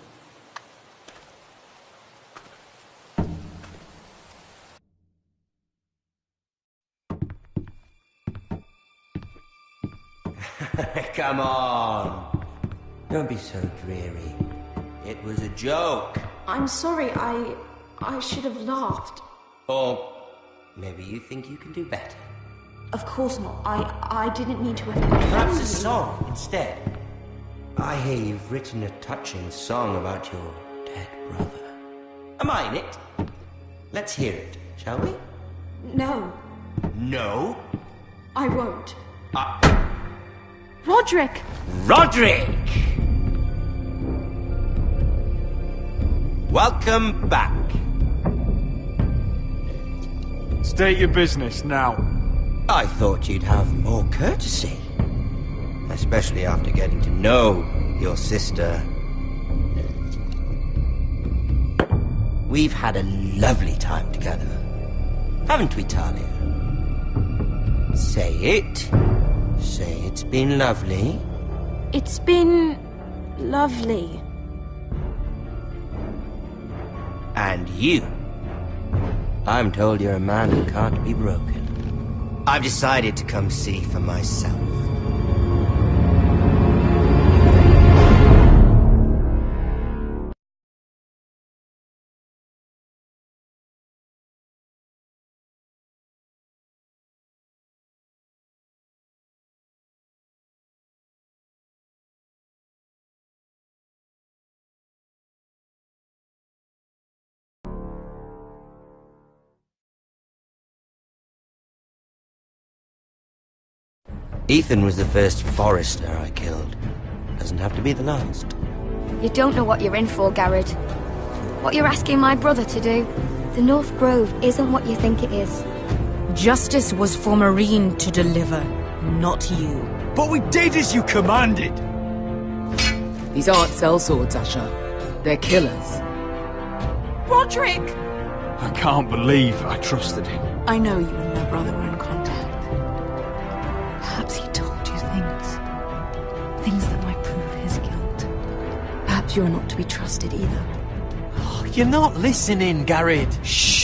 Come on. Don't be so dreary. It was a joke. I'm sorry, I should have laughed. Or maybe you think you can do better. Of course not. I didn't mean to offend Perhaps you. a song instead. I hear you've written a touching song about your dead brother. Am I in it? Let's hear it, shall we? No, No? I won't. Roderick! Roderick! Welcome back. State your business now. I thought you'd have more courtesy. Especially after getting to know your sister. We've had a lovely time together. Haven't we, Talia? Say it. Say it's been lovely. It's been lovely. And you. I'm told you're a man who can't be broken. I've decided to come see for myself. Ethan was the first forester I killed. Doesn't have to be the last. You don't know what you're in for, Garrett. What you're asking my brother to do. The North Grove isn't what you think it is. Justice was for Marine to deliver, not you. But we did as you commanded! These aren't sellswords, Asher. They're killers. Roderick! I can't believe I trusted him. I know you and my brother were in contact. Perhaps he told you things that might prove his guilt. Perhaps you're not to be trusted either. Oh, you're not listening, Garrett. Shh!